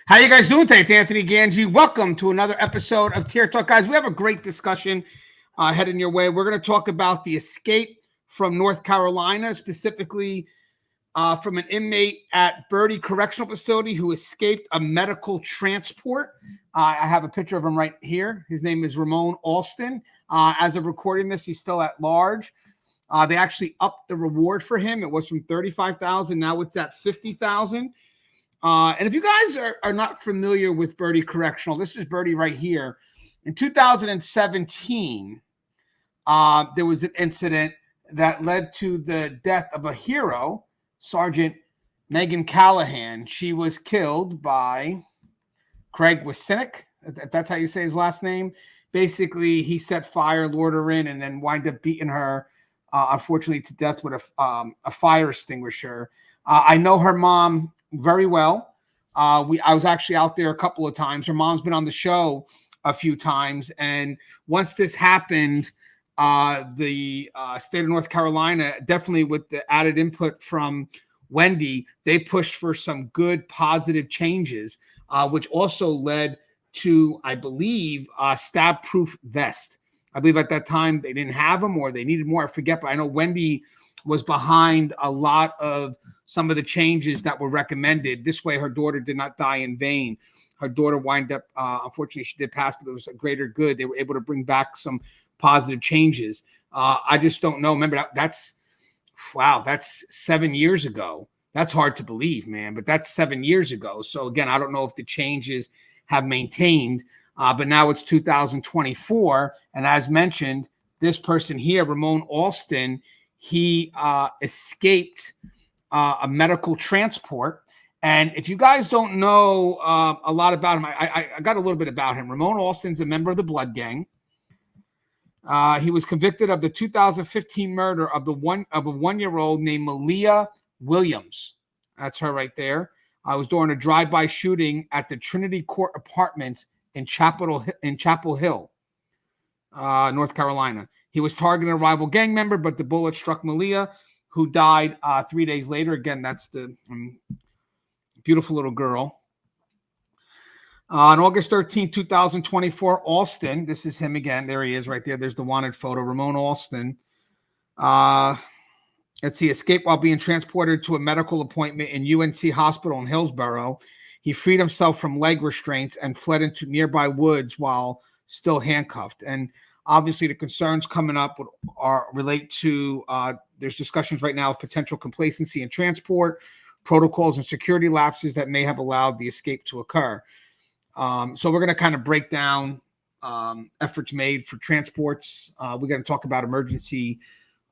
How you guys doing today? It's Anthony Gangi. Welcome to another episode of Tier Talk. Guys, we have a great discussion heading your way. We're going to talk about the escape from North Carolina, specifically from an inmate at Bertie Correctional Facility who escaped a medical transport. I have a picture of him right here. His name is Ramon Alston. As of recording this, he's still at large. They actually upped the reward for him. It was from $35,000. Now it's at $50,000. And if you guys are not familiar with Bertie Correctional, this is Bertie right here. In 2017, there was an incident that led to the death of a hero, Sergeant Megan Callahan. She was killed by Craig Wasinick, if that's how you say his last name. Basically, he set fire, lured her in, and then wind up beating her, unfortunately, to death with a fire extinguisher. I know her mom very well. I was actually out there a couple of times. Her mom's been on the show a few times. And once this happened, the state of North Carolina, definitely with the added input from Wendy, they pushed for some good positive changes, which also led to, I believe, stab-proof vest. I believe at that time they didn't have them or they needed more. I forget, but I know Wendy was behind a lot of some of the changes that were recommended. This way, her daughter did not die in vain. Her daughter wind up, unfortunately, she did pass, but it was a greater good. They were able to bring back some positive changes. I just don't know. Remember, that's 7 years ago. That's hard to believe, man, but that's 7 years ago. So again, I don't know if the changes have maintained, but now it's 2024. And as mentioned, this person here, Ramon Alston, he escaped a medical transport. And if you guys don't know a lot about him, I got a little bit about him. Ramon Alston's a member of the Blood Gang. He was convicted of the 2015 murder of a 1-year-old named Malia Williams. That's her right there. I was during a drive-by shooting at the Trinity Court Apartments in Chapel Hill, North Carolina. He was targeting a rival gang member, but the bullet struck Malia, who died 3 days later. Again, that's the beautiful little girl. On August 13, 2024, Alston, this is him again. There he is right there. There's the wanted photo. Ramon Alston. Let's see, escaped while being transported to a medical appointment in UNC Hospital in Hillsborough. He freed himself from leg restraints and fled into nearby woods while still handcuffed. And obviously, the concerns coming up relate to there's discussions right now of potential complacency in transport, protocols, and security lapses that may have allowed the escape to occur. So we're going to kind of break down efforts made for transports. We're going to talk about emergency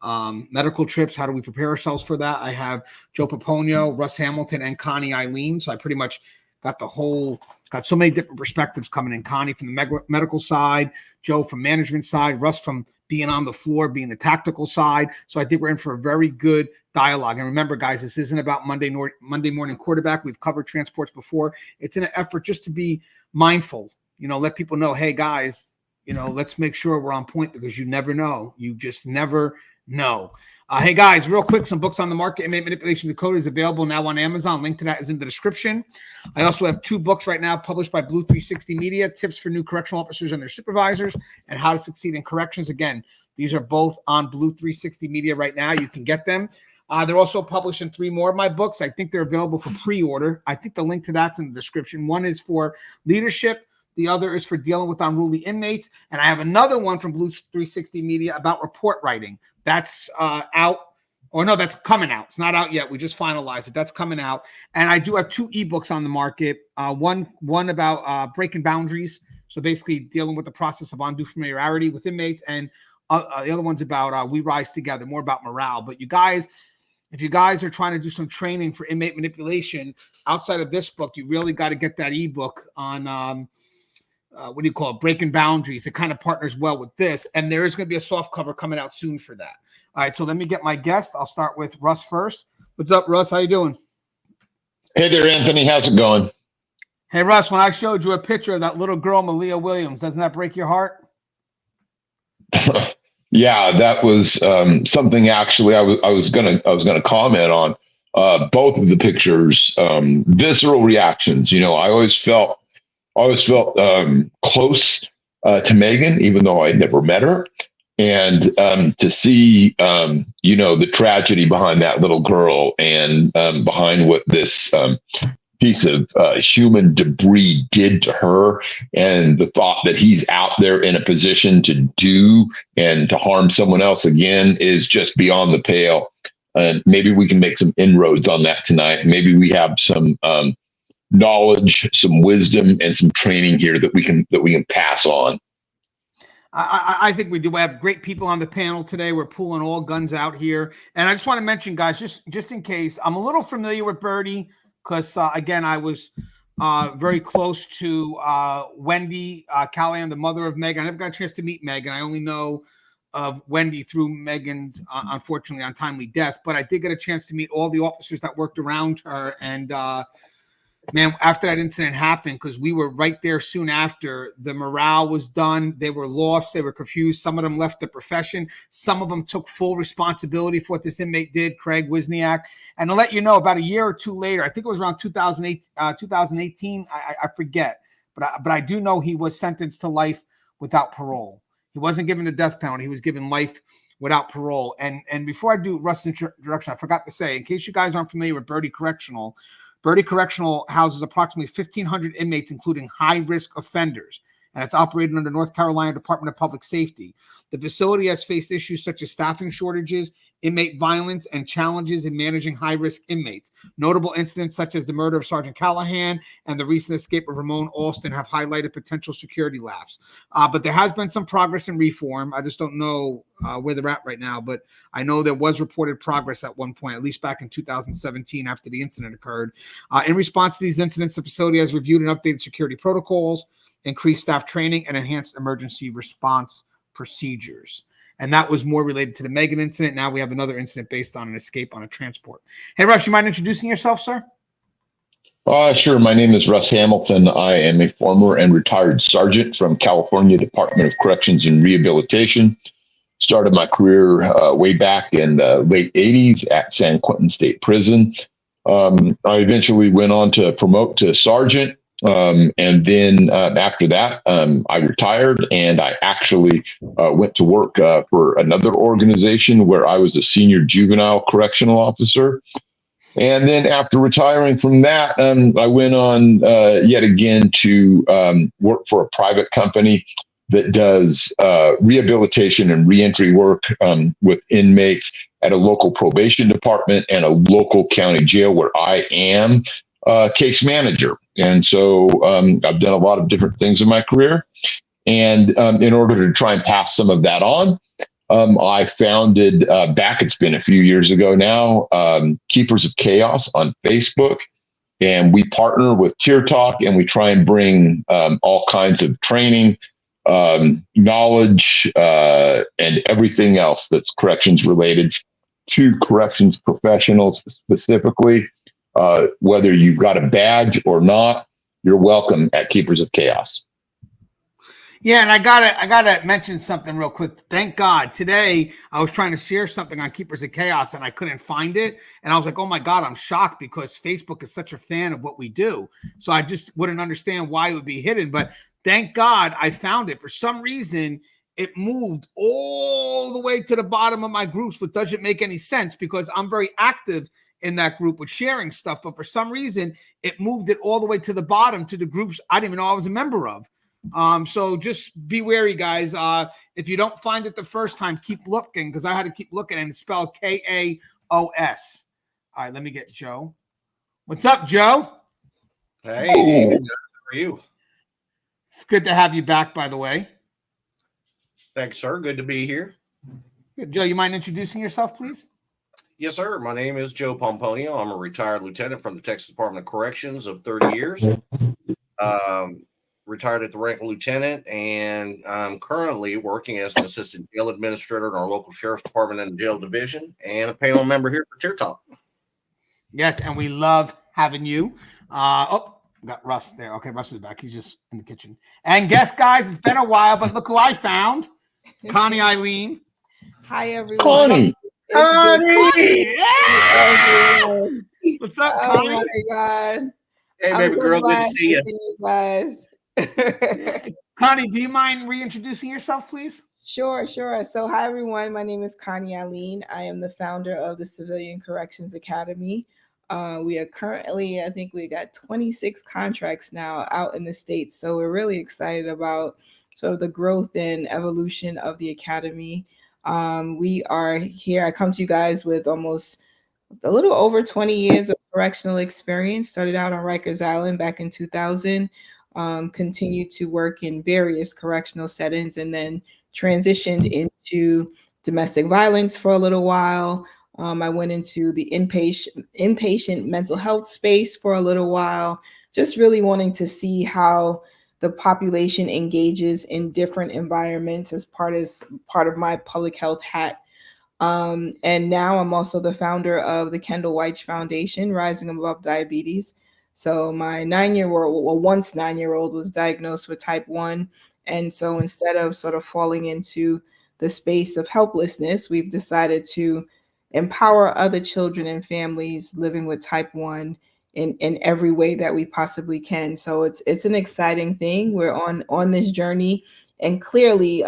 medical trips. How do we prepare ourselves for that? I have Joe Pomponio, Russ Hamilton, and Connie Alleyne. So I pretty much got so many different perspectives coming in. Connie from the medical side, Joe from management side, Russ from being on the floor, being the tactical side. So I think we're in for a very good dialogue. And remember, guys, this isn't about Monday morning quarterback. We've covered transports before. It's an effort just to be mindful, let people know, hey, guys, let's make sure we're on point because you never know. You just never know. Hey, guys, real quick, some books on the market. Inmate Manipulation Decoded is available now on Amazon. Link to that is in the description. I also have 2 books right now published by Blue 360 Media, Tips for New Correctional Officers and Their Supervisors, and How to Succeed in Corrections. Again, these are both on Blue 360 Media right now. You can get them. They're also publishing 3 more of my books. I think they're available for pre-order. I think the link to that's in the description. One is for leadership. The other is for dealing with unruly inmates. And I have another one from Blue 360 Media about report writing. That's out. Or no, that's coming out. It's not out yet. We just finalized it. That's coming out. And I do have 2 ebooks on the market. One about breaking boundaries. So basically dealing with the process of undue familiarity with inmates. And the other one's about We Rise Together, more about morale. But you guys, if you guys are trying to do some training for inmate manipulation outside of this book, you really got to get that ebook on breaking boundaries. It kind of partners well with this, and there is going to be a soft cover coming out soon for that. All right, so let me get my guest. I'll start with Russ first. What's up, Russ? How you doing? Hey there, Anthony. How's it going? Hey, Russ, when I showed you a picture of that little girl, Malia Williams, doesn't that break your heart? Yeah, that was something actually I was gonna comment on. both of the pictures, visceral reactions. You know, I always felt close to Megan, even though I never met her. And to see, you know, the tragedy behind that little girl and behind what this piece of human debris did to her, and the thought that he's out there in a position to do and to harm someone else again is just beyond the pale. And maybe we can make some inroads on that tonight. Maybe we have some knowledge, some wisdom, and some training here that we can pass on. I think we do. We have great people on the panel today. We're pulling all guns out here. And I just want to mention, guys, just in case, I'm a little familiar with Bertie because, again, I was very close to Wendy Callahan, the mother of Megan. I never got a chance to meet Megan. I only know of Wendy through Megan's, unfortunately, untimely death. But I did get a chance to meet all the officers that worked around her. And, man, after that incident happened, because we were right there soon after, the morale was done. They were lost. They were confused. Some of them left the profession. Some of them took full responsibility for what this inmate did, Craig Wisniak. And to let you know, about a year or two later, I think it was around 2018, I forget. But I do know he was sentenced to life without parole. He wasn't given the death penalty. He was given life without parole. And before I do Russ's introduction, I forgot to say, in case you guys aren't familiar with Bertie Correctional houses approximately 1,500 inmates, including high-risk offenders, and it's operated under North Carolina Department of Public Safety. The facility has faced issues such as staffing shortages, inmate violence, and challenges in managing high-risk inmates. Notable incidents such as the murder of Sergeant Callahan and the recent escape of Ramon Alston have highlighted potential security lapse. But there has been some progress in reform. I just don't know where they're at right now, but I know there was reported progress at one point, at least back in 2017 after the incident occurred. In response to these incidents, the facility has reviewed and updated security protocols, increased staff training, and enhanced emergency response procedures. And that was more related to the Megan incident. Now we have another incident based on an escape on a transport. Hey, Russ, you mind introducing yourself, sir? Sure. My name is Russ Hamilton. I am a former and retired sergeant from California Department of Corrections and Rehabilitation. Started my career way back in the late 80s at San Quentin State Prison. I eventually went on to promote to sergeant. And then after that, I retired, and I actually went to work for another organization where I was a senior juvenile correctional officer. And then after retiring from that, I went on yet again to work for a private company that does rehabilitation and reentry work with inmates at a local probation department and a local county jail where I am case manager. And so I've done a lot of different things in my career. And in order to try and pass some of that on, I founded it's been a few years ago now, Keepers of Chaos on Facebook. And we partner with Tier Talk, and we try and bring all kinds of training, knowledge, and everything else that's corrections related to corrections professionals specifically. Whether you've got a badge or not, you're welcome at Keepers of Chaos. Yeah, and I gotta mention something real quick. Thank God today I was trying to share something on Keepers of Chaos and I couldn't find it, and I was like, "Oh my God, I'm shocked," because Facebook is such a fan of what we do. So I just wouldn't understand why it would be hidden. But thank God I found it. For some reason, it moved all the way to the bottom of my groups, which doesn't make any sense because I'm very active in that group with sharing stuff. But for some reason, it moved it all the way to the bottom to the groups I didn't even know I was a member of. So just be wary, guys. If you don't find it the first time, keep looking, because I had to keep looking, and it's spelled K-A-O-S. All right, let me get Joe. What's up, Joe? Hey, how are you? It's good to have you back, by the way. Thanks, sir. Good to be here. Good. Joe, you mind introducing yourself, please? Yes, sir. My name is Joe Pomponio. I'm a retired lieutenant from the Texas Department of Corrections of 30 years. Retired at the rank of lieutenant, and I'm currently working as an assistant jail administrator in our local sheriff's department and jail division, and a panel member here for Tier Talk. Yes, and we love having you. Got Russ there. Okay, Russ is back. He's just in the kitchen. And guess, guys, it's been a while, but look who I found. Connie, Alleyne. Hi, everyone. Connie. Connie! Everyone. What's up, Oh Connie? my God. Hey, I'm baby so girl, good glad to see you. you guys. Connie, do you mind reintroducing yourself, please? Sure. So hi, everyone. My name is Connie Alleyne. I am the founder of the Civilian Corrections Academy. We are currently, I think we got 26 contracts now out in the States. So we're really excited about sort of the growth and evolution of the academy. We are here. I come to you guys with almost a little over 20 years of correctional experience. Started out on Rikers Island back in 2000. Continued to work in various correctional settings, and then transitioned into domestic violence for a little while. I went into the inpatient mental health space for a little while, just really wanting to see how the population engages in different environments as part of my public health hat. And now I'm also the founder of the Kendall Weich Foundation, Rising Above Diabetes. So my 9-year-old, well, once 9-year-old, was diagnosed with type 1. And so instead of sort of falling into the space of helplessness, we've decided to empower other children and families living with type 1 in every way that we possibly can. So it's an exciting thing. We're on this journey, and clearly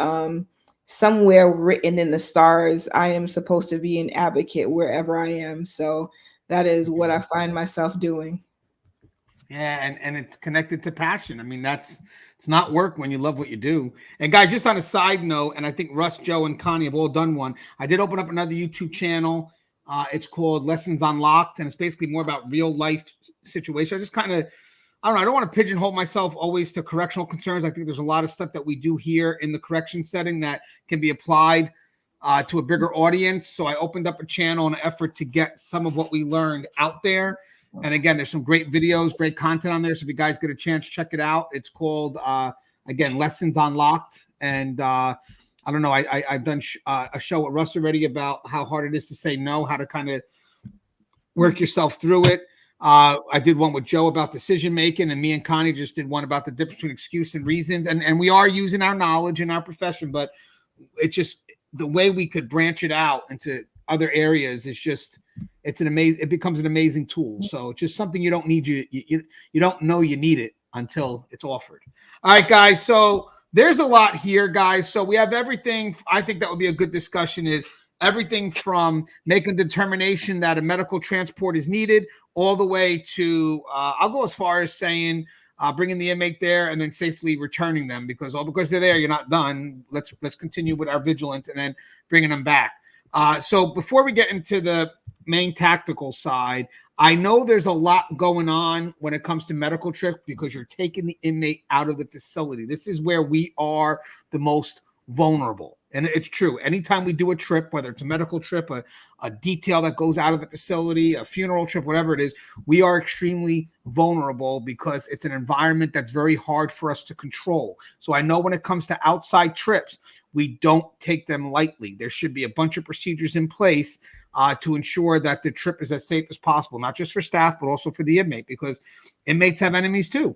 somewhere written in the stars, I am supposed to be an advocate wherever I am. So that is what I find myself doing. Yeah, and it's connected to passion. I mean, it's not work when you love what you do. And guys, just on a side note, and I think Russ, Joe, and Connie have all done one. I did open up another YouTube channel. It's called Lessons Unlocked, and it's basically more about real life situations. I just kind of, I don't know, I don't want to pigeonhole myself always to correctional concerns. I think there's a lot of stuff that we do here in the correction setting that can be applied to a bigger audience. So I opened up a channel in an effort to get some of what we learned out there. And again, there's some great videos, great content on there. So if you guys get a chance, check it out. It's called, again, Lessons Unlocked. And I don't know, I've done a show with Russ already about how hard it is to say no, how to kind of work yourself through it. I did one with Joe about decision making, and me and Connie just did one about the difference between excuse and reasons. And we are using our knowledge in our profession, but it's just the way we could branch it out into other areas is just, it becomes an amazing tool. So it's just something you don't need, you don't know you need it until it's offered. All right, guys. So there's a lot here, guys. So we have everything. I think that would be a good discussion is everything from making a determination that a medical transport is needed all the way to, I'll go as far as saying, bringing the inmate there and then safely returning them because they're there, you're not done. Let's continue with our vigilance and then bringing them back. So before we get into the main tactical side, I know there's a lot going on when it comes to medical trips because you're taking the inmate out of the facility. This is where we are the most vulnerable. And it's true. Anytime we do a trip, whether it's a medical trip, a detail that goes out of the facility, a funeral trip, whatever it is, we are extremely vulnerable because it's an environment that's very hard for us to control. So I know when it comes to outside trips, we don't take them lightly. There should be a bunch of procedures in place to ensure that the trip is as safe as possible, not just for staff, but also for the inmate, because inmates have enemies too.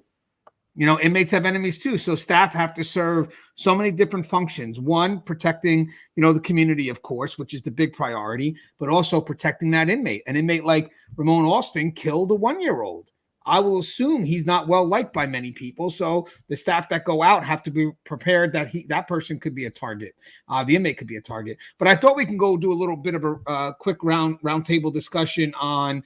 Inmates have enemies too. So staff have to serve so many different functions. One, protecting, the community, of course, which is the big priority, but also protecting that inmate. An inmate like Ramon Alston killed a 1-year-old. I will assume he's not well liked by many people. So the staff that go out have to be prepared that that person could be a target. The inmate could be a target. But I thought we can go do a little bit of a quick round table discussion on,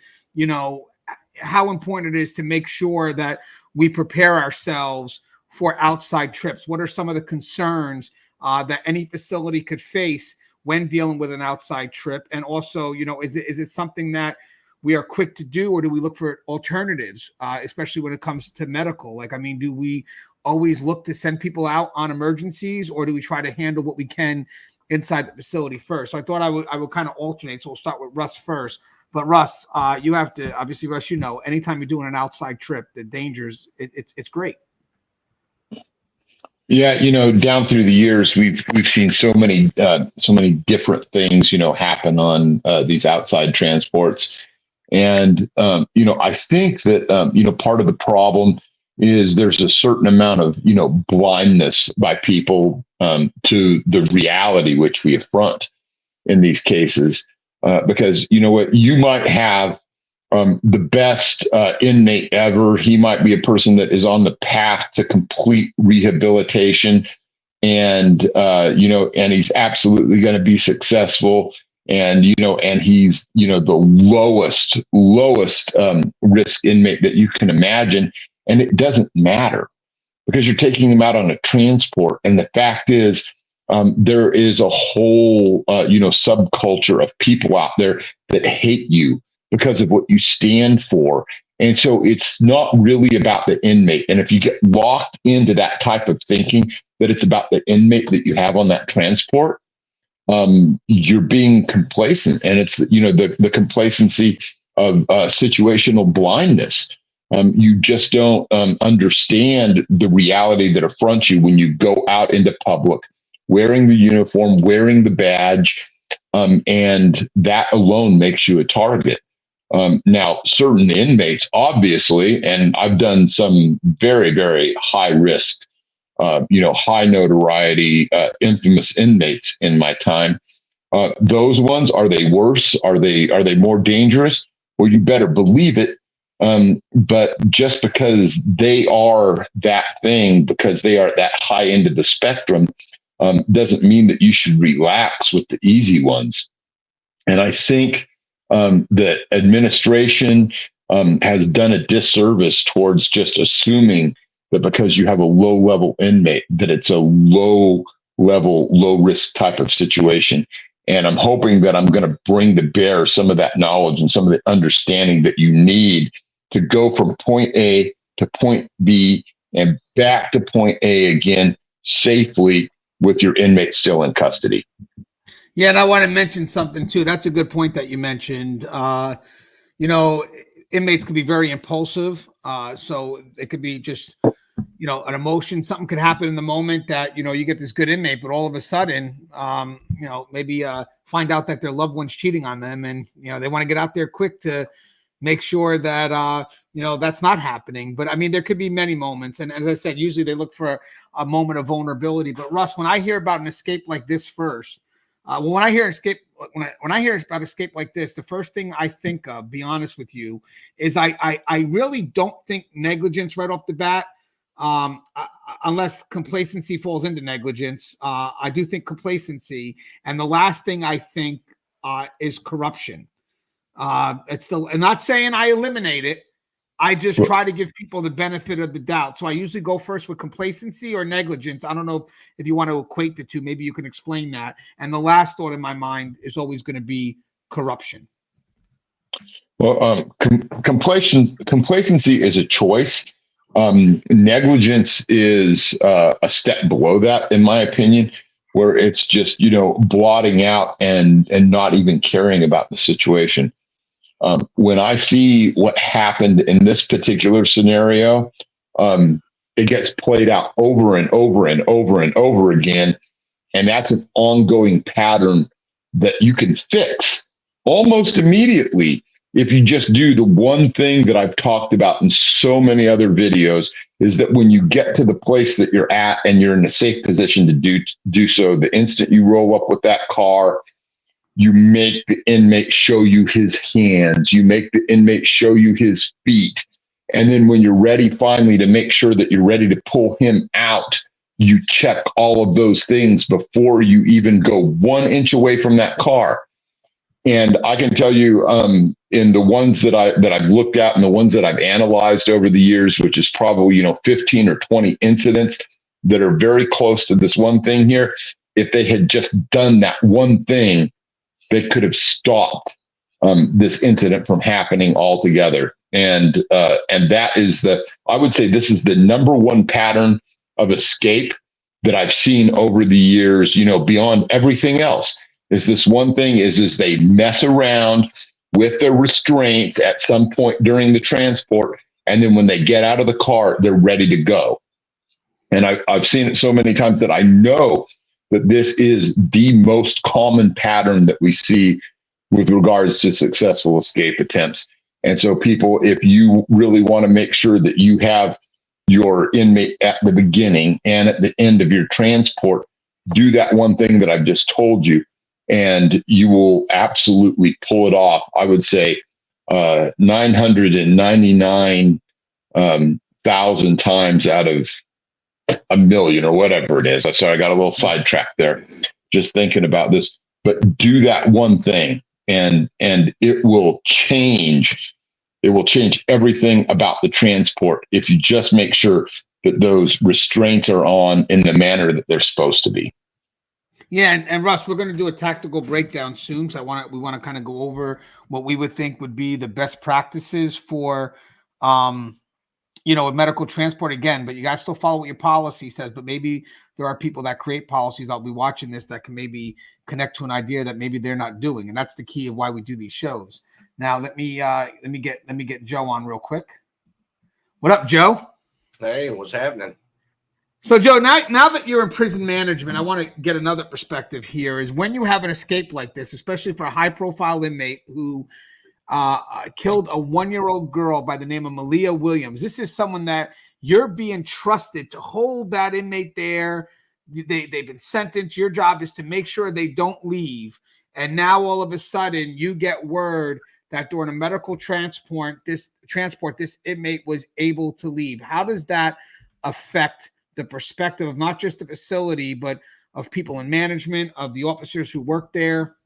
how important it is to make sure that we prepare ourselves for outside trips. What are some of the concerns that any facility could face when dealing with an outside trip? And also, is it something that we are quick to do, or do we look for alternatives, especially when it comes to medical? Do we always look to send people out on emergencies, or do we try to handle what we can inside the facility first? So I thought I would kind of alternate. So we'll start with Russ first. But Russ, you have to, obviously, Russ, anytime you're doing an outside trip, the dangers, it's great. Yeah, down through the years, we've seen so many different things, happen on these outside transports. And, I think that, part of the problem is there's a certain amount of, blindness by people to the reality which we affront in these cases. because you know what, you might have the best inmate ever. He might be a person that is on the path to complete rehabilitation, and and he's absolutely going to be successful. And and he's the lowest risk inmate that you can imagine, and it doesn't matter because you're taking him out on a transport. And the fact is, there is a whole subculture of people out there that hate you because of what you stand for. And so it's not really about the inmate. And if you get locked into that type of thinking that it's about the inmate that you have on that transport, you're being complacent. And it's the complacency of situational blindness. You just don't understand the reality that affronts you when you go out into public wearing the uniform, wearing the badge, and that alone makes you a target. Now, certain inmates, obviously, and I've done some very, very high risk, high notoriety, infamous inmates in my time. Those ones, are they worse? Are they more dangerous? Well, you better believe it. But just because they are that thing, because they are at that high end of the spectrum, doesn't mean that you should relax with the easy ones. And I think that administration has done a disservice towards just assuming that because you have a low level inmate, that it's a low level, low risk type of situation. And I'm hoping that I'm going to bring to bear some of that knowledge and some of the understanding that you need to go from point A to point B and back to point A again safely with your inmate still in custody. Yeah, and I want to mention something too. That's a good point that you mentioned. Inmates could be very impulsive. So it could be just, an emotion. Something could happen in the moment that, you get this good inmate, but all of a sudden, maybe find out that their loved one's cheating on them, and, they want to get out there quick to make sure that, that's not happening. But I mean, there could be many moments. And as I said, usually they look for a moment of vulnerability. But Russ, when I hear about an escape like this first, when I hear about escape like this, the first thing I think of, be honest with you, is I really don't think negligence right off the bat, unless complacency falls into negligence. I do think complacency, and the last thing I think is corruption. It's still, and not saying I eliminate it. I just try to give people the benefit of the doubt. So I usually go first with complacency or negligence. I don't know if you want to equate the two. Maybe you can explain that. And the last thought in my mind is always going to be corruption. Well, complacency is a choice. Negligence is a step below that, in my opinion, where it's just, blotting out and not even caring about the situation. When I see what happened in this particular scenario, it gets played out over and over and over and over again. And that's an ongoing pattern that you can fix almost immediately if you just do the one thing that I've talked about in so many other videos, is that when you get to the place that you're at and you're in a safe position to do so, the instant you roll up with that car, you make the inmate show you his hands. You make the inmate show you his feet. And then when you're ready finally to make sure that you're ready to pull him out, you check all of those things before you even go 1 inch away from that car. And I can tell you, in the ones that I've looked at and the ones that I've analyzed over the years, which is probably 15 or 20 incidents that are very close to this one thing here, if they had just done that one thing, they could have stopped this incident from happening altogether. And that is I would say this is the number one pattern of escape that I've seen over the years, beyond everything else. Is this one thing is they mess around with their restraints at some point during the transport. And then when they get out of the car, they're ready to go. And I've seen it so many times that I know that this is the most common pattern that we see with regards to successful escape attempts. And so people, if you really want to make sure that you have your inmate at the beginning and at the end of your transport, do that one thing that I've just told you. and you will absolutely pull it off. I would say 999,000 times out of a million or whatever it is. So I got a little sidetracked there just thinking about this, but do that one thing and it will change. It will change everything about the transport if you just make sure that those restraints are on in the manner that they're supposed to be. Yeah, and Russ, we're going to do a tactical breakdown soon. So we want to kind of go over what we would think would be the best practices for, medical transport again. But you guys still follow what your policy says. But maybe there are people that create policies that'll be watching this that can maybe connect to an idea that maybe they're not doing, and that's the key of why we do these shows. Now let me get Joe on real quick. What up, Joe? Hey, what's happening? So, Joe, now that you're in prison management, I want to get another perspective here. Is when you have an escape like this, especially for a high-profile inmate who killed a 1-year-old girl by the name of Malia Williams. This is someone that you're being trusted to hold that inmate there. They've been sentenced. Your job is to make sure they don't leave. And now all of a sudden you get word that during a medical transport, this inmate was able to leave. How does that affect the perspective of not just the facility, but of people in management, of the officers who work there?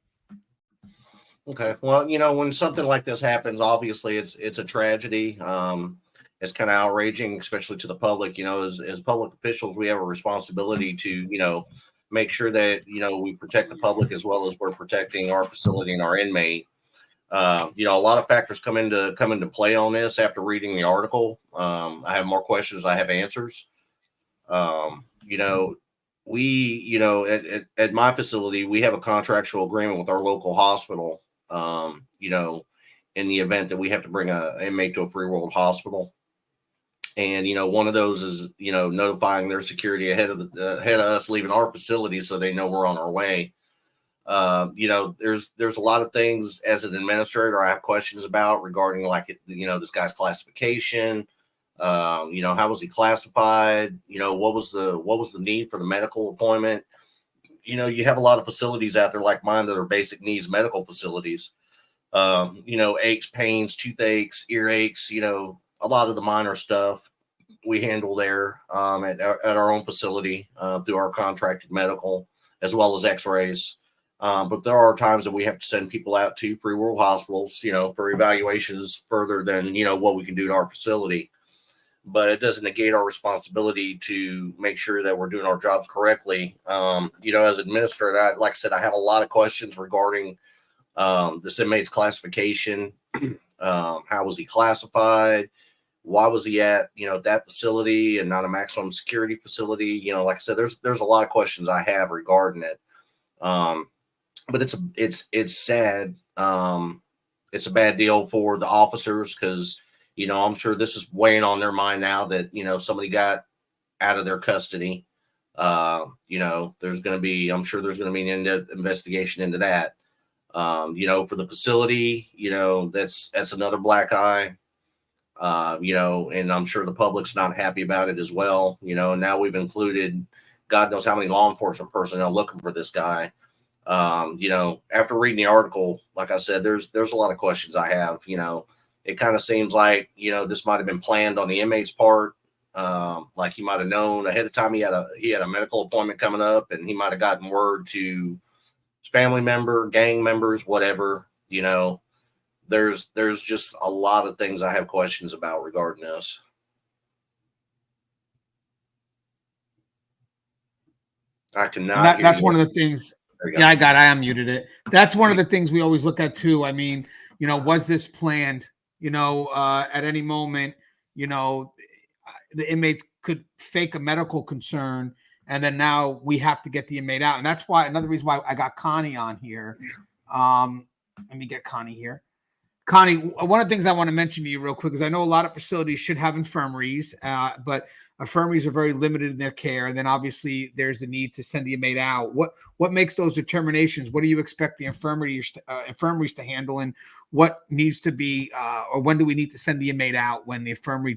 Okay. Well, when something like this happens, obviously it's a tragedy. It's kind of outraging, especially to the public. As public officials, we have a responsibility to, make sure that, we protect the public as well as we're protecting our facility and our inmate. A lot of factors come into play on this after reading the article. I have more questions. I have answers. We, at my facility, we have a contractual agreement with our local hospital, in the event that we have to bring an inmate to a free world hospital. And, one of those is, notifying their security ahead of us leaving our facility so they know we're on our way. There's a lot of things as an administrator I have questions about regarding this guy's classification. How was he classified? What was the need for the medical appointment? You have a lot of facilities out there like mine that are basic needs medical facilities. Aches, pains, toothaches, earaches, a lot of the minor stuff we handle there at our own facility through our contracted medical as well as x-rays. But there are times that we have to send people out to free world hospitals, for evaluations further than, what we can do to our facility. But it doesn't negate our responsibility to make sure that we're doing our jobs correctly. As administrator, like I said, I have a lot of questions regarding this inmate's classification. How was he classified? Why was he at, that facility and not a maximum security facility? Like I said, there's a lot of questions I have regarding it. But it's sad. It's a bad deal for the officers because, I'm sure this is weighing on their mind now that, somebody got out of their custody. I'm sure there's going to be an investigation into that. For the facility, that's another black eye. And I'm sure the public's not happy about it as well. Now we've included God knows how many law enforcement personnel looking for this guy. After reading the article, like I said, there's a lot of questions I have. It kind of seems like, this might have been planned on the inmate's part. Like he might have known ahead of time he had a medical appointment coming up, and he might have gotten word to his family member, gang members, whatever. There's just a lot of things I have questions about regarding this. I cannot. That's one of the things. Yeah, I unmuted it. That's one of the things we always look at too. I mean, was this planned? At any moment, the inmates could fake a medical concern, and then now we have to get the inmate out. And that's why another reason why I got Connie on here. Let me get Connie here. Connie, one of the things I want to mention to you real quick is I know a lot of facilities should have infirmaries, but infirmaries are very limited in their care. And then obviously there's the need to send the inmate out. What makes those determinations? What do you expect the infirmaries to handle, and what needs to be, or when do we need to send the inmate out when the infirmary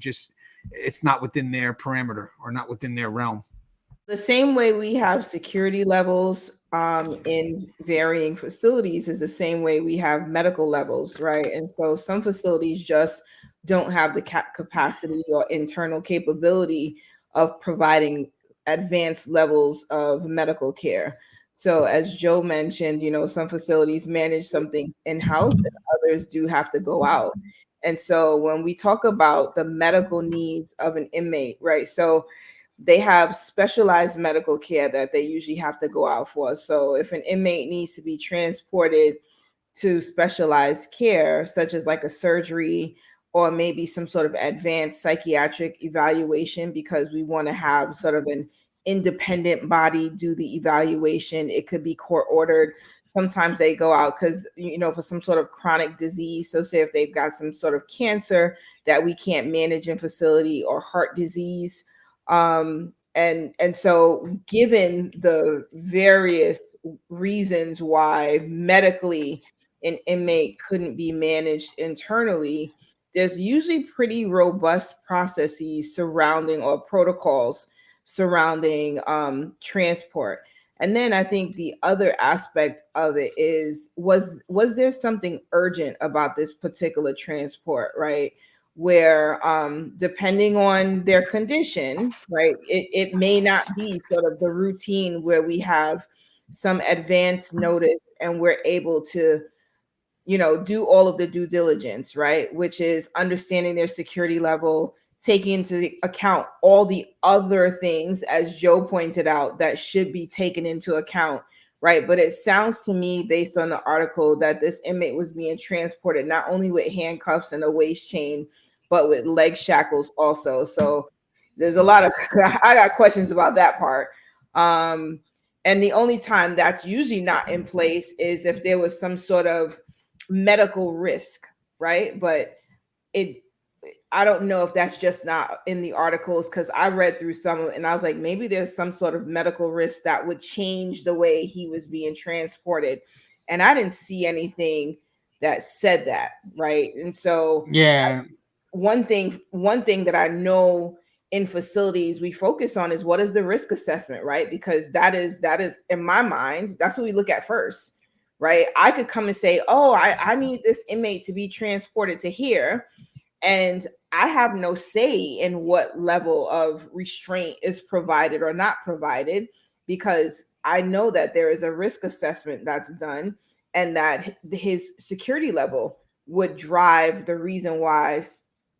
it's not within their parameter or not within their realm? The same way we have security levels in varying facilities is the same way we have medical levels, right? And so some facilities just don't have the capacity or internal capability of providing advanced levels of medical care. So as Joe mentioned, some facilities manage some things in-house and others do have to go out. And so when we talk about the medical needs of an inmate, right? So they have specialized medical care that they usually have to go out for. So if an inmate needs to be transported to specialized care, such as like a surgery or maybe some sort of advanced psychiatric evaluation, because we want to have sort of an independent body do the evaluation. It could be court ordered. Sometimes they go out because, for some sort of chronic disease. So say if they've got some sort of cancer that we can't manage in facility, or heart disease. And so given the various reasons why medically an inmate couldn't be managed internally, there's usually pretty robust processes surrounding, or protocols surrounding, transport. And then I think the other aspect of it is, was there something urgent about this particular transport, right? Where depending on their condition, right, it may not be sort of the routine where we have some advance notice and we're able to, do all of the due diligence, right, which is understanding their security level, taking into account all the other things, as Joe pointed out, that should be taken into account, right? But it sounds to me, based on the article, that this inmate was being transported not only with handcuffs and a waist chain, but with leg shackles also. So there's a lot of, I got questions about that part. And the only time that's usually not in place is if there was some sort of medical risk, right? But I don't know if that's just not in the articles, because I read through some and I was like, maybe there's some sort of medical risk that would change the way he was being transported. And I didn't see anything that said that, right? And so Yeah. One thing that I know in facilities we focus on is, what is the risk assessment, right? Because that is in my mind, that's what we look at first, right? I could come and say, oh, I need this inmate to be transported to here, and I have no say in what level of restraint is provided or not provided, because I know that there is a risk assessment that's done, and that his security level would drive the reason why,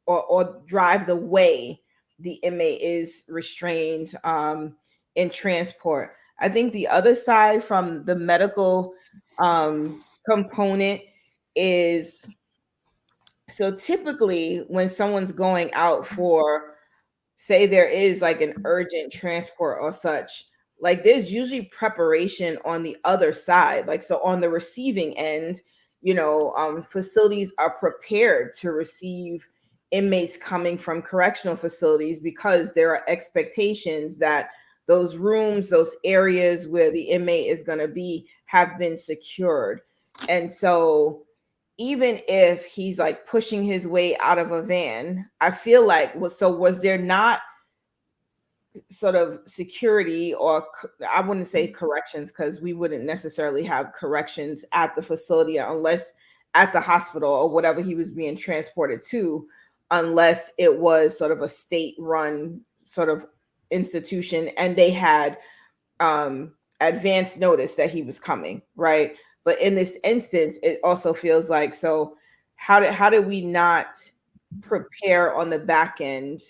or drive the way the inmate is restrained in transport. I think the other side from the medical component is, so typically when someone's going out for, say there is like an urgent transport or such, like there's usually preparation on the other side. Like, so on the receiving end, facilities are prepared to receive inmates coming from correctional facilities, because there are expectations that those rooms, those areas where the inmate is going to be, have been secured. And so even if he's like pushing his way out of a van, I feel like, was there not sort of security, or I wouldn't say corrections, because we wouldn't necessarily have corrections at the facility unless at the hospital or whatever he was being transported to, unless it was sort of a state-run sort of institution and they had advance notice that he was coming, right? But in this instance, it also feels like, so how did we not prepare on the back end,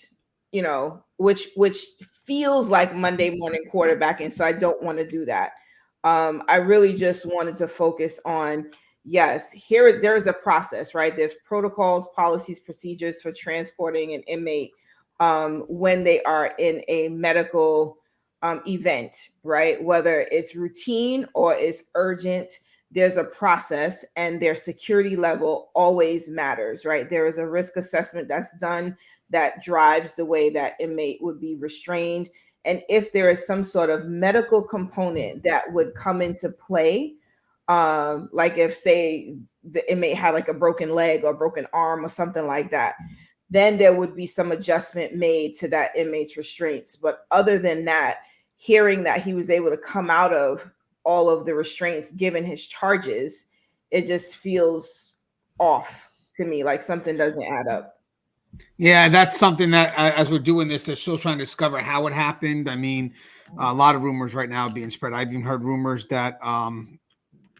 which feels like Monday morning quarterbacking. So I don't want to do that. I really just wanted to focus on, yes, there's a process, right? There's protocols, policies, procedures for transporting an inmate when they are in a medical event, right? Whether it's routine or it's urgent, there's a process, and their security level always matters, right? There is a risk assessment that's done that drives the way that inmate would be restrained. And if there is some sort of medical component that would come into play, like if, say, the inmate had like a broken leg or broken arm or something like that, then there would be some adjustment made to that inmate's restraints. But other than that, hearing that he was able to come out of all of the restraints given his charges, it just feels off to me, like something doesn't add up. Yeah, that's something that as we're doing this, they're still trying to discover how it happened. I mean, a lot of rumors right now being spread. I've even heard rumors that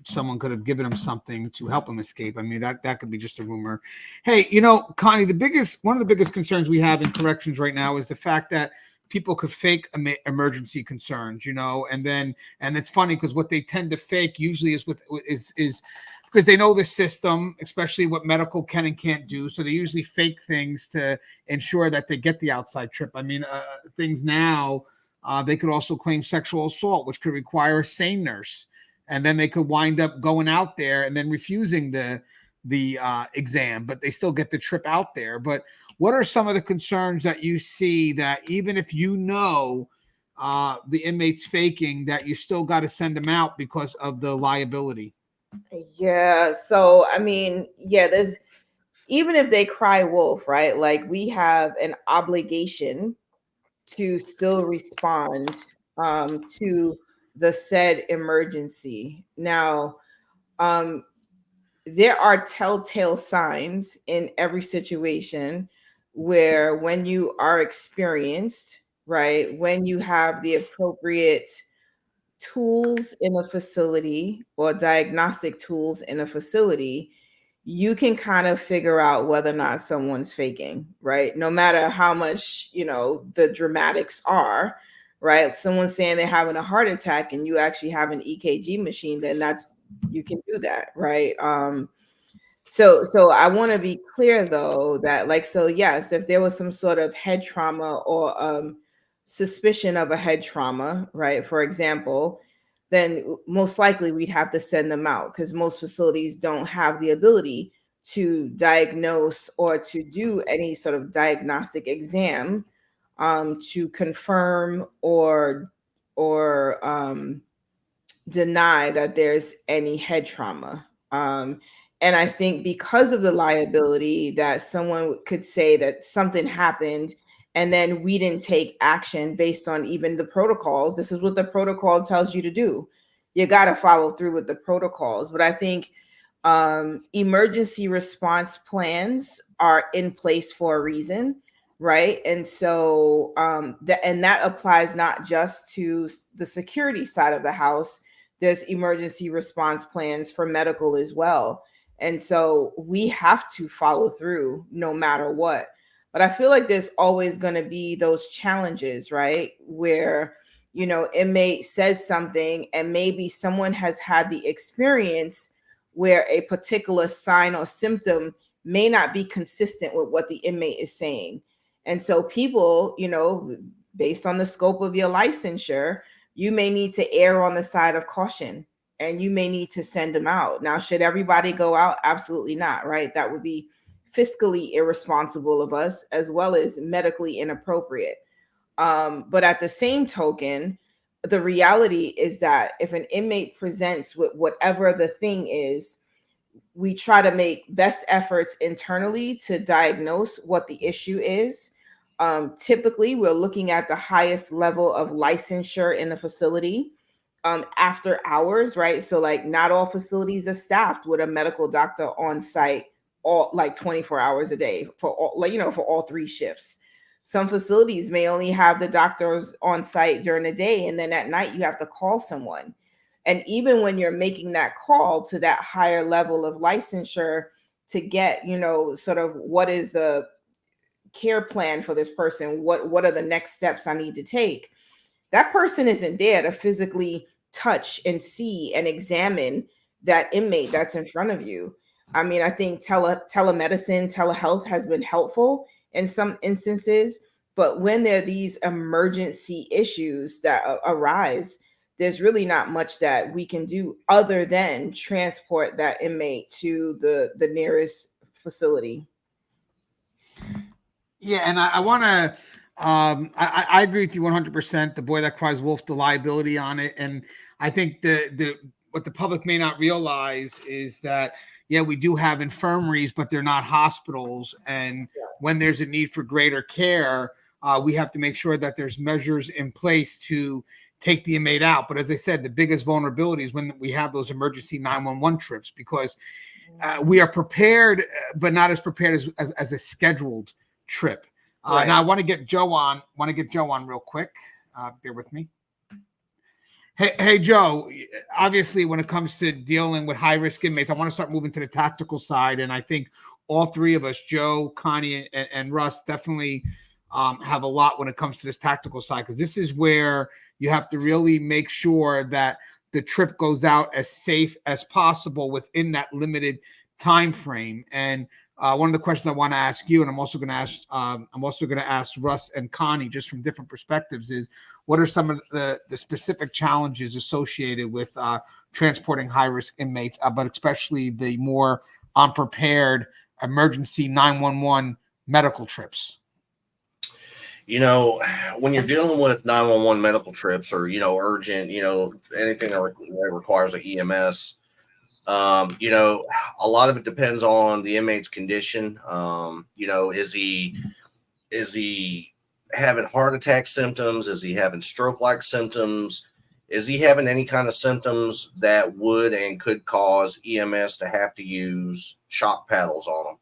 someone could have given him something to help him escape. I mean, that could be just a rumor. Hey, Connie, one of the biggest concerns we have in corrections right now is the fact that people could fake emergency concerns, and it's funny because what they tend to fake usually is because they know the system, especially what medical can and can't do. So they usually fake things to ensure that they get the outside trip. I mean, things now, they could also claim sexual assault, which could require a sane nurse. And then they could wind up going out there and then refusing the exam, but they still get the trip out there. But what are some of the concerns that you see that even if the inmate's faking, that you still got to send them out because of the liability? Yeah. So, I mean, there's, even if they cry wolf, right? Like we have an obligation to still respond to the said emergency. Now, there are telltale signs in every situation where when you are experienced, right, when you have the appropriate tools in a facility or diagnostic tools in a facility, you can kind of figure out whether or not someone's faking, right? No matter how much, the dramatics are, right? Someone's saying they're having a heart attack and you actually have an EKG machine, then you can do that, right? So I want to be clear though that yes, if there was some sort of head trauma or suspicion of a head trauma, right, for example, then most likely we'd have to send them out because most facilities don't have the ability to diagnose or to do any sort of diagnostic exam to confirm or deny that there's any head trauma. And I think because of the liability that someone could say that something happened and then we didn't take action based on even the protocols. This is what the protocol tells you to do. You got to follow through with the protocols. But I think emergency response plans are in place for a reason, right? And so that applies not just to the security side of the house. There's emergency response plans for medical as well. And so we have to follow through no matter what. But I feel like there's always going to be those challenges, right? Where, inmate says something and maybe someone has had the experience where a particular sign or symptom may not be consistent with what the inmate is saying. And so people, based on the scope of your licensure, you may need to err on the side of caution and you may need to send them out. Now, should everybody go out? Absolutely not, right? That would be fiscally irresponsible of us as well as medically inappropriate. But at the same token, the reality is that if an inmate presents with whatever the thing is, we try to make best efforts internally to diagnose what the issue is. Typically, we're looking at the highest level of licensure in the facility after hours, right? So not all facilities are staffed with a medical doctor on site all 24 hours a day for all, for all 3 shifts. Some facilities may only have the doctors on site during the day, and then at night you have to call someone. And even when you're making that call to that higher level of licensure to get, sort of what is the care plan for this person, what are the next steps I need to take, that person isn't there to physically touch and see and examine that inmate that's in front of you. I mean, I think telemedicine, telehealth has been helpful in some instances, but when there are these emergency issues that arise, there's really not much that we can do other than transport that inmate to the nearest facility. Yeah, and I want to I agree with you 100%. The boy that cries wolf, the liability on it. And I think what the public may not realize is that, we do have infirmaries, but they're not hospitals. And when there's a need for greater care, we have to make sure that there's measures in place to take the inmate out. But as I said, the biggest vulnerability is when we have those emergency 911 trips, because we are prepared, but not as prepared as a scheduled trip. Right. Now I want to get Joe on. Real quick. Bear with me. Hey, Joe. Obviously, when it comes to dealing with high-risk inmates, I want to start moving to the tactical side, and I think all three of us, Joe, Connie, and Russ, definitely have a lot when it comes to this tactical side, because this is where you have to really make sure that the trip goes out as safe as possible within that limited time frame. And one of the questions I want to ask you, and I'm also going to ask Russ and Connie, just from different perspectives, is what are some of the specific challenges associated with transporting high-risk inmates, but especially the more unprepared emergency 911 medical trips? When you're dealing with 911 medical trips or, urgent, anything that requires an EMS, a lot of it depends on the inmate's condition. Is he having heart attack symptoms? Is he having stroke-like symptoms? Is he having any kind of symptoms that would and could cause EMS to have to use shock paddles on him?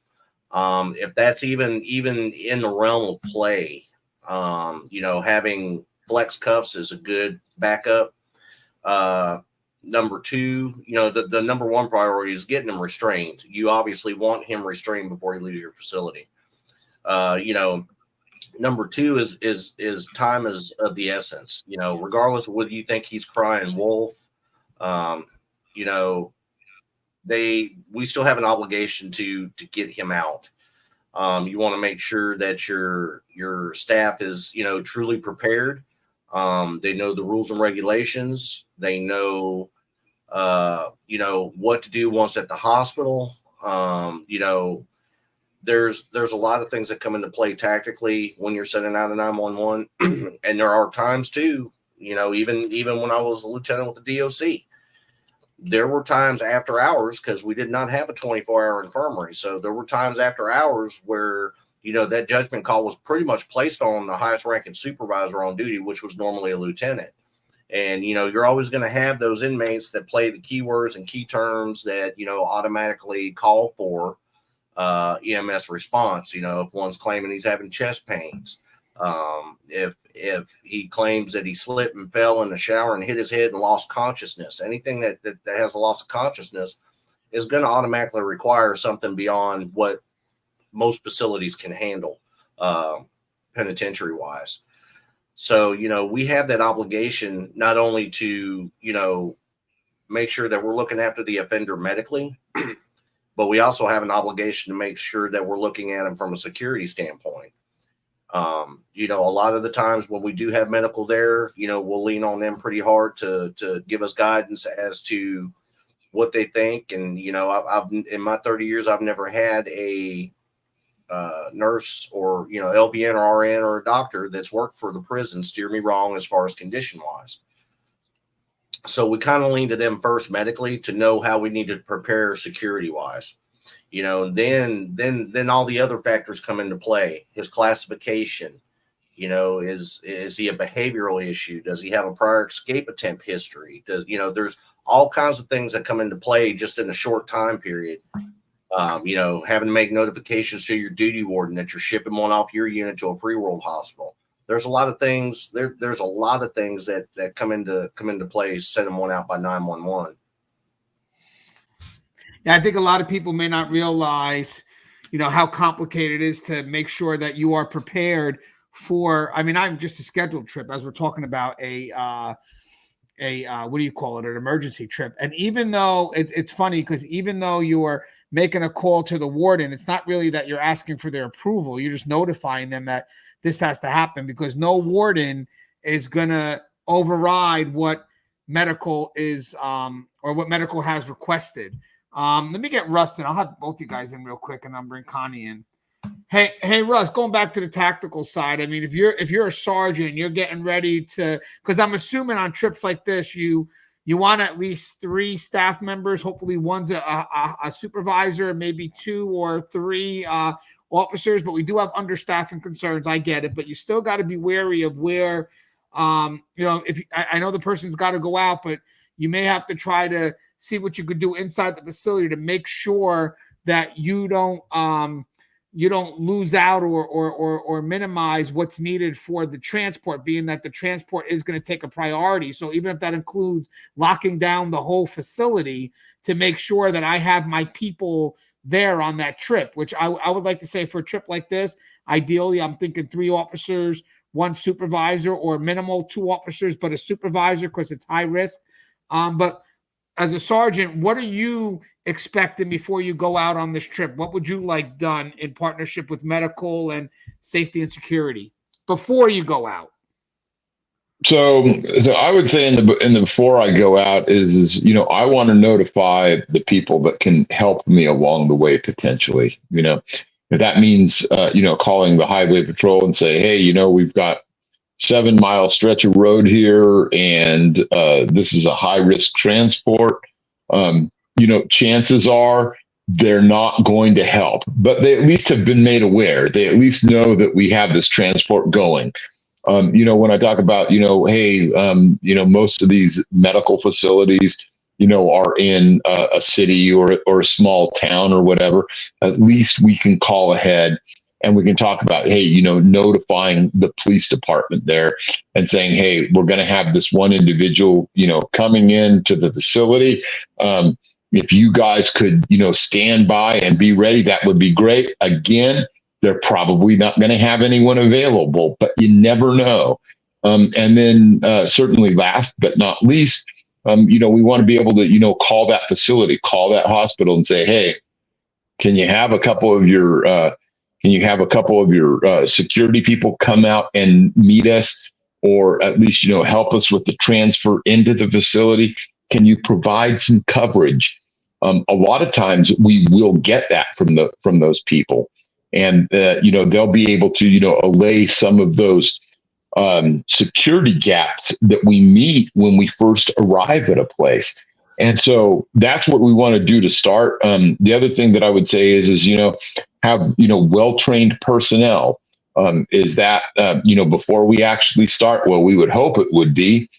If that's even in the realm of play, having flex cuffs is a good backup. Number two, the number one priority is getting him restrained. You obviously want him restrained before he leaves your facility. Number two is time is of the essence. Regardless of whether you think he's crying wolf, we still have an obligation to get him out. You want to make sure that your staff is, truly prepared. They know the rules and regulations. They know, what to do once at the hospital. There's a lot of things that come into play tactically when you're sending out a 911. And there are times too, even when I was a lieutenant with the DOC, there were times after hours, because we did not have a 24-hour infirmary. So there were times after hours where, that judgment call was pretty much placed on the highest ranking supervisor on duty, which was normally a lieutenant. And, you're always going to have those inmates that play the keywords and key terms that, automatically call for EMS response. If one's claiming he's having chest pains, if he claims that he slipped and fell in the shower and hit his head and lost consciousness, anything that has a loss of consciousness is going to automatically require something beyond what most facilities can handle, penitentiary wise. So, we have that obligation not only to, make sure that we're looking after the offender medically, but we also have an obligation to make sure that we're looking at them from a security standpoint. A lot of the times when we do have medical there, we'll lean on them pretty hard to give us guidance as to what they think. And, I've in my 30 years, I've never had a nurse or, LPN or RN or a doctor that's worked for the prison steer me wrong as far as condition wise. So we kind of lean to them first medically to know how we need to prepare security wise. Then all the other factors come into play. His classification, is he a behavioral issue? Does he have a prior escape attempt history? There's all kinds of things that come into play just in a short time period. Having to make notifications to your duty warden that you're shipping one off your unit to a free world hospital. There's a lot of things. There's a lot of things that come into play sending one out by 911. Yeah, I think a lot of people may not realize, how complicated it is to make sure that you are prepared for. I mean, I'm just a scheduled trip, as we're talking about a what do you call it, an emergency trip. And even though it's funny, because even though you are making a call to the warden, it's not really that you're asking for their approval. You're just notifying them that this has to happen, because no warden is going to override what medical is or what medical has requested. Let me get Russ in. I'll have both you guys in real quick, and I'll bring Connie in. Hey, Russ, going back to the tactical side. I mean, if you're a sergeant, you're getting ready to, because I'm assuming on trips like this, you want at least 3 staff members. Hopefully one's a supervisor, maybe 2 or 3 officers, but we do have understaffing concerns. I get it, but you still got to be wary of where If I know the person's got to go out, but you may have to try to see what you could do inside the facility to make sure that you don't lose out or minimize what's needed for the transport, being that the transport is going to take a priority. So even if that includes locking down the whole facility to make sure that I have my people there on that trip, which I would like to say for a trip like this, ideally I'm thinking 3 officers, 1 supervisor, or minimal 2 officers, but a supervisor because it's high risk. But as a sergeant, what are you expecting before you go out on this trip? What would you like done in partnership with medical and safety and security before you go out? So I would say in the before I go out is I want to notify the people that can help me along the way potentially. If that means calling the highway patrol and say, hey, we've got 7-mile stretch of road here, and this is a high risk transport. Chances are they're not going to help, but they at least have been made aware. They at least know that we have this transport going. When I talk about, hey, most of these medical facilities, are in a city or a small town or whatever, at least we can call ahead and we can talk about, hey, notifying the police department there and saying, hey, we're going to have this one individual, coming into the facility. If you guys could, stand by and be ready, that would be great. Again, they're probably not going to have anyone available, but you never know. And then certainly last but not least, we want to be able to, call that facility, call that hospital and say, hey, can you have a couple of your security people come out and meet us, or at least, help us with the transfer into the facility? Can you provide some coverage? A lot of times we will get that from those people. And, they'll be able to, allay some of those security gaps that we meet when we first arrive at a place. And so that's what we want to do to start. The other thing that I would say is have, well-trained personnel. Is that, before we actually start? Well, we would hope it would be.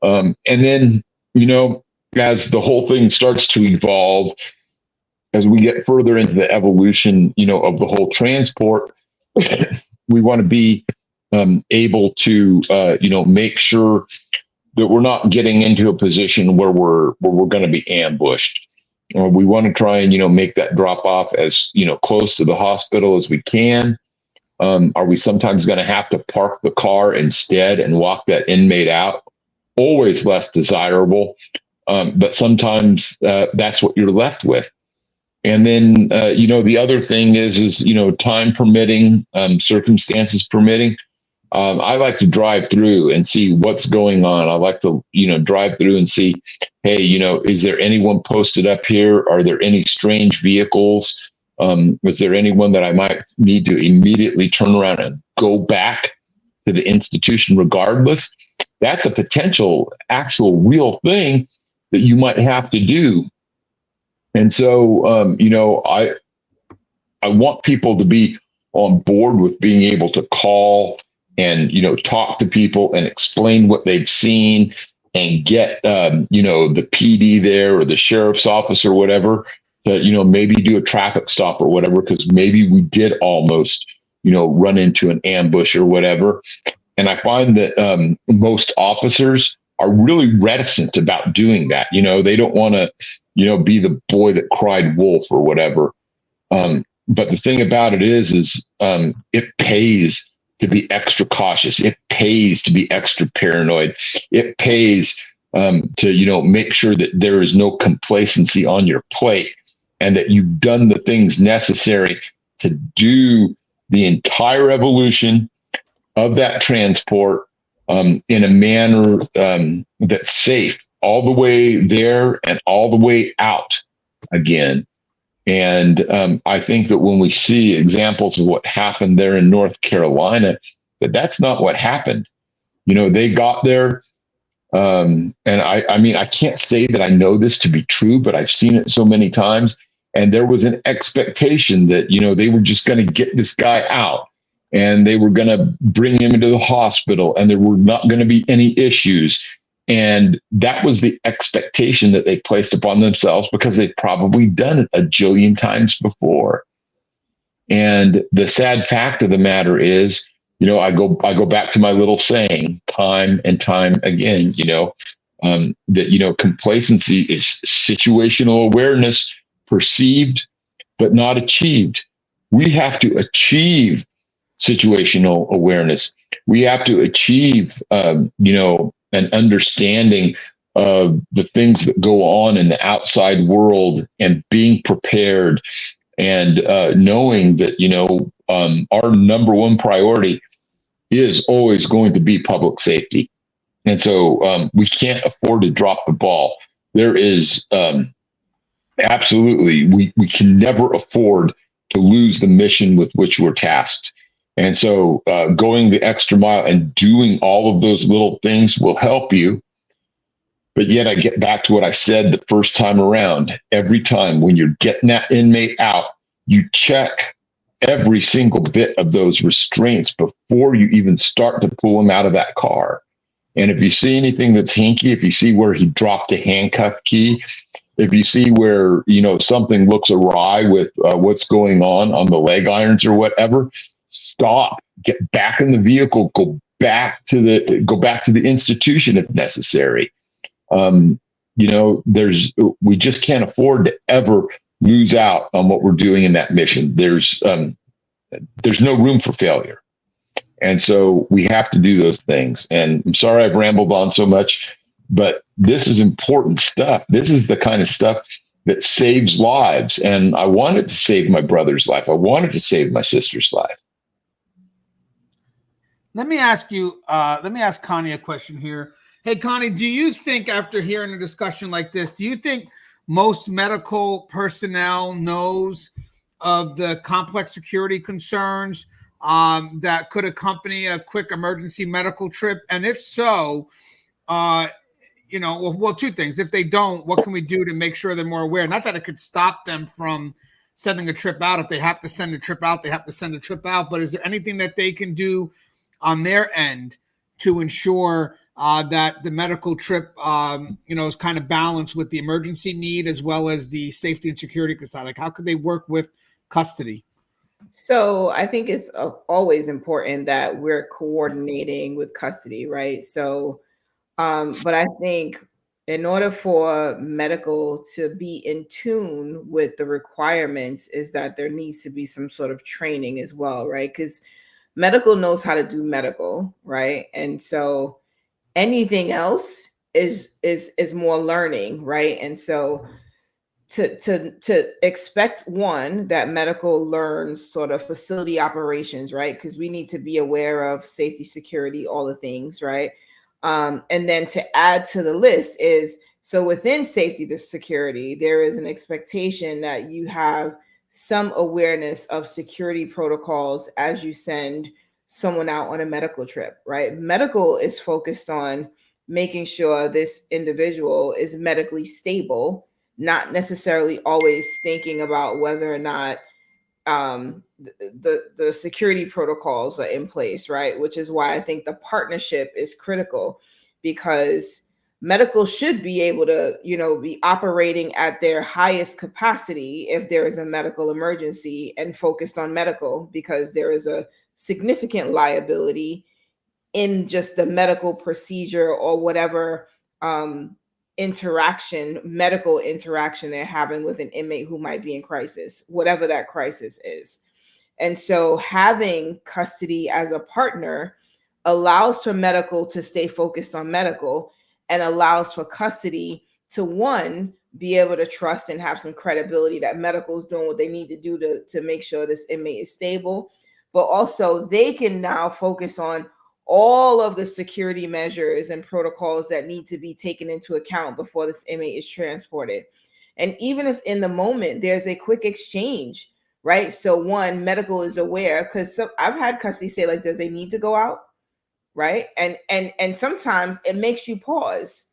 And then, as the whole thing starts to evolve, as we get further into the evolution, of the whole transport, we want to be able to, make sure that we're not getting into a position where we're going to be ambushed. We want to try and, make that drop off as, close to the hospital as we can. Are we sometimes going to have to park the car instead and walk that inmate out? Always less desirable. But sometimes that's what you're left with. And then, the other thing is, time permitting, circumstances permitting. I like to drive through and see what's going on. I like to, drive through and see, hey, is there anyone posted up here? Are there any strange vehicles? Was there anyone that I might need to immediately turn around and go back to the institution regardless? That's a potential, actual, real thing that you might have to do. And so, I want people to be on board with being able to call and, talk to people and explain what they've seen and get, the PD there or the sheriff's office or whatever to, maybe do a traffic stop or whatever, because maybe we did almost, run into an ambush or whatever. And I find that most officers are really reticent about doing that. They don't want to, be the boy that cried wolf or whatever. But the thing about it is it pays to be extra cautious. It pays to be extra paranoid. It pays to, make sure that there is no complacency on your plate and that you've done the things necessary to do the entire evolution of that transport in a manner that's safe all the way there and all the way out again. And I think that when we see examples of what happened there in North Carolina, that's not what happened. They got there. And I can't say that I know this to be true, but I've seen it so many times. And there was an expectation that, they were just going to get this guy out. and they were going to bring him into the hospital, and there were not going to be any issues. And that was the expectation that they placed upon themselves because they'd probably done it a jillion times before. And the sad fact of the matter is, I go back to my little saying time and time again, that, complacency is situational awareness perceived, but not achieved. We have to achieve situational awareness. We have to achieve, an understanding of the things that go on in the outside world and being prepared and knowing that, our number one priority is always going to be public safety. And so we can't afford to drop the ball. There is absolutely, we can never afford to lose the mission with which we're tasked. And so going the extra mile and doing all of those little things will help you. But yet I get back to what I said the first time around. Every time when you're getting that inmate out, you check every single bit of those restraints before you even start to pull him out of that car. And if you see anything that's hinky, if you see where he dropped a handcuff key, if you see where, something looks awry with what's going on the leg irons or whatever, stop, get back in the vehicle, go back to the institution if necessary. We just can't afford to ever lose out on what we're doing in that mission. There's no room for failure. And so we have to do those things. And I'm sorry I've rambled on so much, but this is important stuff. This is the kind of stuff that saves lives. And I wanted to save my brother's life. I wanted to save my sister's life. Let me ask Connie a question here. Hey, Connie, do you think after hearing a discussion like this, do you think most medical personnel knows of the complex security concerns that could accompany a quick emergency medical trip? And if so, two things. If they don't, what can we do to make sure they're more aware? Not that it could stop them from sending a trip out. If they have to send a trip out, they have to send a trip out. But is there anything that they can do on their end to ensure that the medical trip, is kind of balanced with the emergency need as well as the safety and security side? Like, how could they work with custody? So I think it's always important that we're coordinating with custody, right? So, but I think in order for medical to be in tune with the requirements is that there needs to be some sort of training as well, right? Because medical knows how to do medical, right? And so anything else is more learning, right? And so to expect that medical learns sort of facility operations, right? Because we need to be aware of safety, security, all the things, right? And then to add to the list is, so within safety, the security, there is an expectation that you have some awareness of security protocols as you send someone out on a medical trip, right? Medical is focused on making sure this individual is medically stable, not necessarily always thinking about whether or not the security protocols are in place, right? Which is why I think the partnership is critical, because medical should be able to, be operating at their highest capacity if there is a medical emergency and focused on medical, because there is a significant liability in just the medical procedure or whatever medical interaction they're having with an inmate who might be in crisis, whatever that crisis is. And so having custody as a partner allows for medical to stay focused on medical and allows for custody to, one, be able to trust and have some credibility that medical is doing what they need to do to make sure this inmate is stable. But also they can now focus on all of the security measures and protocols that need to be taken into account before this inmate is transported. And even if in the moment there's a quick exchange, right? So one, medical is aware, because I've had custody say, like, does they need to go out? Right? And sometimes it makes you pause.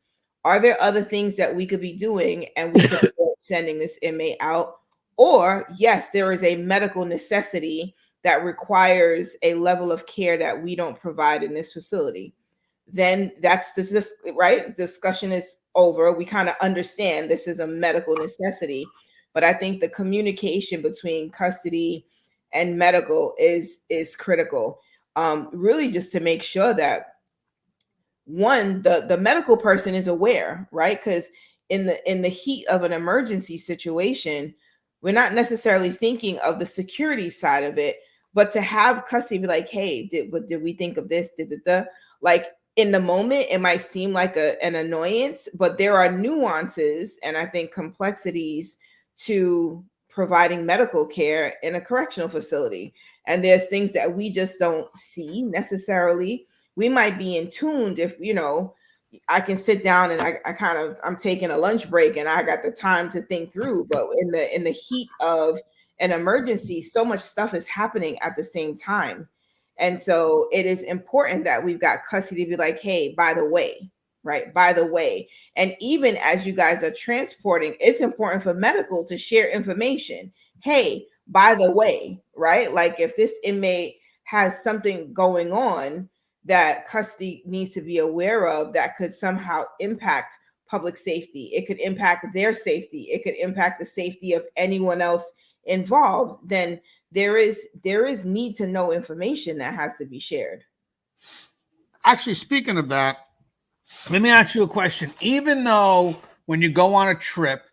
Are there other things that we could be doing and we could avoid sending this inmate out? Or yes, there is a medical necessity that requires a level of care that we don't provide in this facility, then that's this right. Discussion is over. We kind of understand this is a medical necessity, but I think the communication between custody and medical is critical. Really, just to make sure that one, the medical person is aware, right? Because in the heat of an emergency situation, we're not necessarily thinking of the security side of it, but to have custody be like, hey, did we think of this? Like in the moment, it might seem like an annoyance, but there are nuances and I think complexities to providing medical care in a correctional facility. And there's things that we just don't see necessarily. We might be in tuned if, I can sit down and I'm taking a lunch break and I got the time to think through, but in the heat of an emergency, so much stuff is happening at the same time. And so it is important that we've got custody to be like, hey, by the way, right? By the way. And even as you guys are transporting, it's important for medical to share information. Hey, by the way, right? Like if this inmate has something going on that custody needs to be aware of that could somehow impact public safety, it could impact their safety, it could impact the safety of anyone else involved, then there is need to know information that has to be shared. Actually, speaking of that, let me ask you a question. Even though when you go on a trip,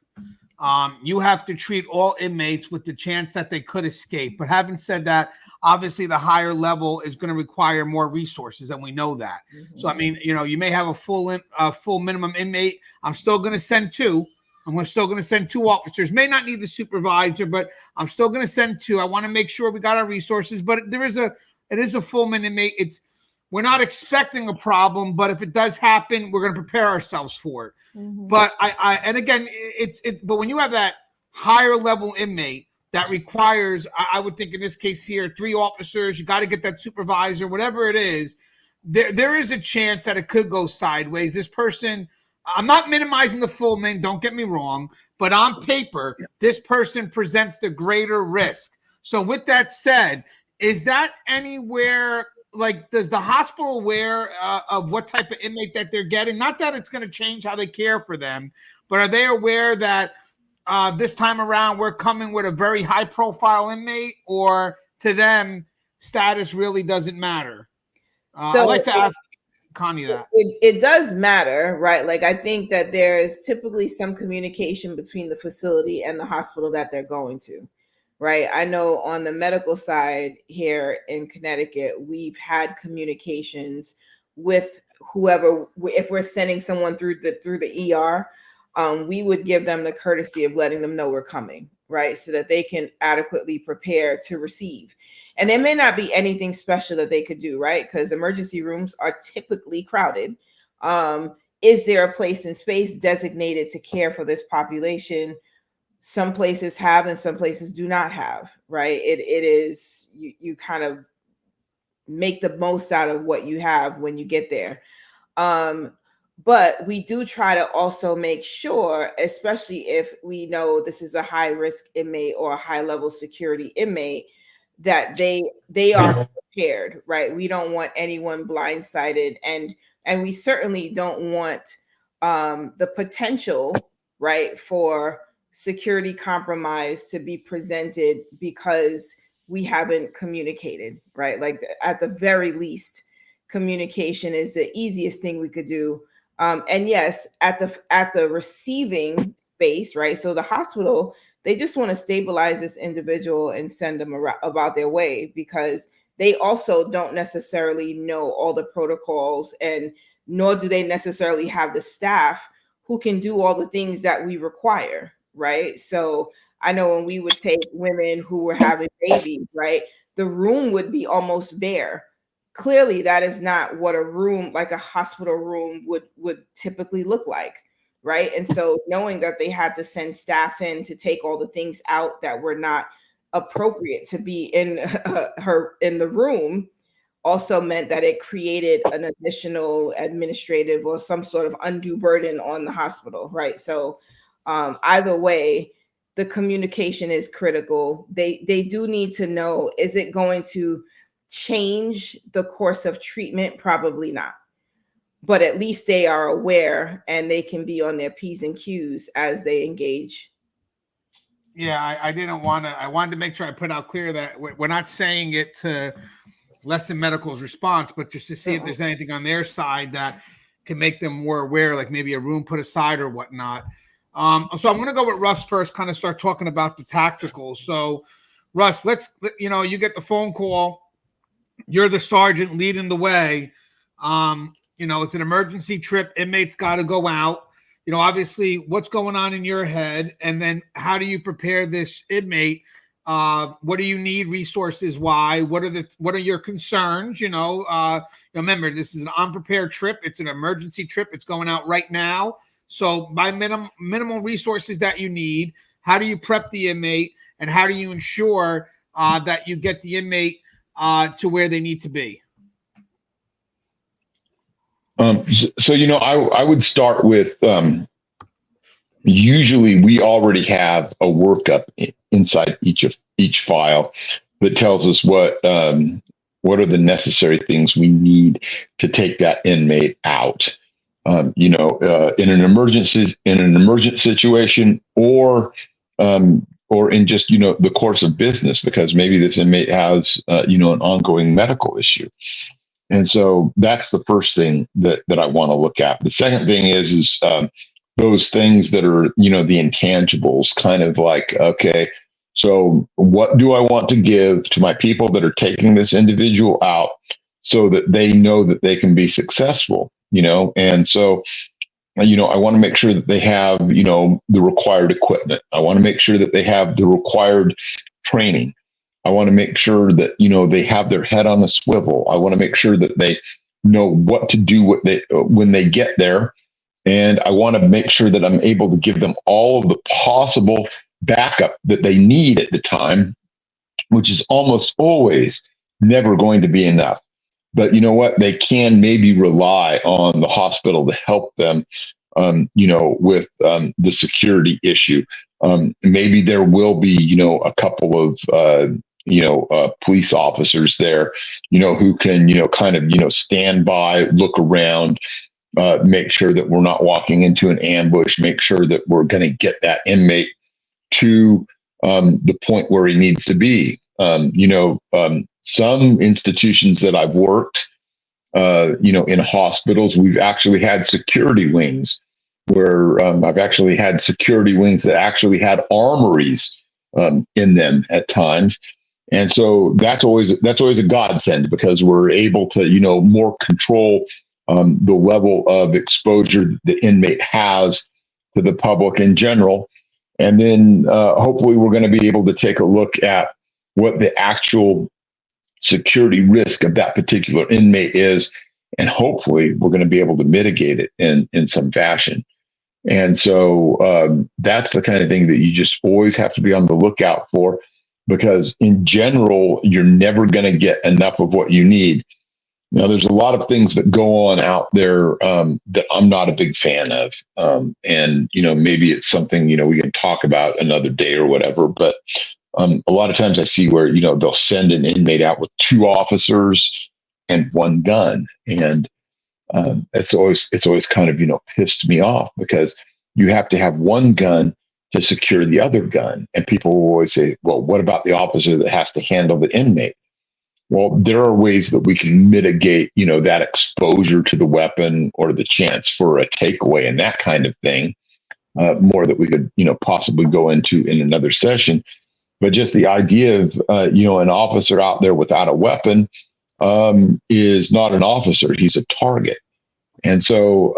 you have to treat all inmates with the chance that they could escape. But having said that, obviously the higher level is going to require more resources, and we know that. Mm-hmm. So, I mean, you may have a full minimum inmate. I'm still going to send two. I'm still going to send two officers. May not need the supervisor, but I'm still going to send two. I want to make sure we got our resources. But it is a full inmate. We're not expecting a problem, but if it does happen, we're going to prepare ourselves for it. Mm-hmm. But but when you have that higher level inmate that requires, I would think in this case here, 3 officers, you got to get that supervisor, whatever it is, there is a chance that it could go sideways. This person, I'm not minimizing the full min, don't get me wrong, but on paper, this person presents the greater risk. So with that said, is that anywhere, like, does the hospital aware of what type of inmate that they're getting? Not that it's going to change how they care for them, but are they aware that this time around we're coming with a very high profile inmate, or to them status really doesn't matter? So I'd like to ask Connie that. It does matter, right? Like, I think that there is typically some communication between the facility and the hospital that they're going to, right? I know on the medical side here in Connecticut, we've had communications with whoever. If we're sending someone through the ER, we would give them the courtesy of letting them know we're coming, right? So that they can adequately prepare to receive. And there may not be anything special that they could do, right? Because emergency rooms are typically crowded. Is there a place and space designated to care for this population? Some places have and some places do not have, right? It is, you kind of make the most out of what you have when you get there. But we do try to also make sure, especially if we know this is a high risk inmate or a high level security inmate, that they are prepared, right? We don't want anyone blindsided, and we certainly don't want the potential, right, for security compromise to be presented because we haven't communicated, right? Like, at the very least, communication is the easiest thing we could do. And yes, at the receiving space, right? So the hospital, they just want to stabilize this individual and send them about their way, because they also don't necessarily know all the protocols, and nor do they necessarily have the staff who can do all the things that we require, right? So I know when we would take women who were having babies, right, the room would be almost bare. Clearly, that is not what a room, like a hospital room, would typically look like, right? And so knowing that they had to send staff in to take all the things out that were not appropriate to be in the room also meant that it created an additional administrative or some sort of undue burden on the hospital, right? So either way, the communication is critical. They do need to know, is it going to change the course of treatment? Probably not. But at least they are aware and they can be on their P's and Q's as they engage. Yeah, I wanted to make sure I put out clear that we're not saying it to lessen medical's response, but just to see if there's anything on their side that can make them more aware, like maybe a room put aside or whatnot. So I'm going to go with Russ first, kind of start talking about the tactical. So Russ, you get the phone call. You're the sergeant leading the way. It's an emergency trip. Inmates got to go out. Obviously what's going on in your head, and then how do you prepare this inmate? What do you need resources? Why? What are your concerns? Remember, this is an unprepared trip. It's an emergency trip. It's going out right now. So by minimal resources that you need, how do you prep the inmate, and how do you ensure that you get the inmate to where they need to be? I would start with, usually we already have a workup inside each file that tells us what are the necessary things we need to take that inmate out. In an emergent situation, or in just the course of business, because maybe this inmate has an ongoing medical issue. And so that's the first thing that I want to look at. The second thing is those things that are, the intangibles, kind of like, okay, so what do I want to give to my people that are taking this individual out so that they know that they can be successful, And so, I want to make sure that they have, the required equipment. I want to make sure that they have the required training. I want to make sure that, they have their head on the swivel. I want to make sure that they know what to do when they get there. And I want to make sure that I'm able to give them all of the possible backup that they need at the time, which is almost always never going to be enough. But you know what? They can maybe rely on the hospital to help them, with the security issue. Maybe there will be, a couple of, police officers there, who can, kind of, stand by, look around, make sure that we're not walking into an ambush, make sure that we're going to get that inmate to the point where he needs to be. Some institutions that I've worked, in hospitals, we've actually had security wings where I've actually had security wings that actually had armories in them at times. And so that's always a godsend, because we're able to, more control the level of exposure that the inmate has to the public in general. And then hopefully we're going to be able to take a look at what the actual security risk of that particular inmate is. And hopefully we're going to be able to mitigate it in some fashion. And so that's the kind of thing that you just always have to be on the lookout for, because in general, you're never going to get enough of what you need. Now, there's a lot of things that go on out there that I'm not a big fan of. And, maybe it's something, we can talk about another day or whatever. But a lot of times I see where, they'll send an inmate out with 2 officers and 1 gun. And it's always kind of, pissed me off, because you have to have 1 gun to secure the other gun. And people will always say, well, what about the officer that has to handle the inmate? Well, there are ways that we can mitigate, that exposure to the weapon or the chance for a takeaway and that kind of thing, more that we could, possibly go into in another session. But just the idea of, an officer out there without a weapon is not an officer. He's a target. And so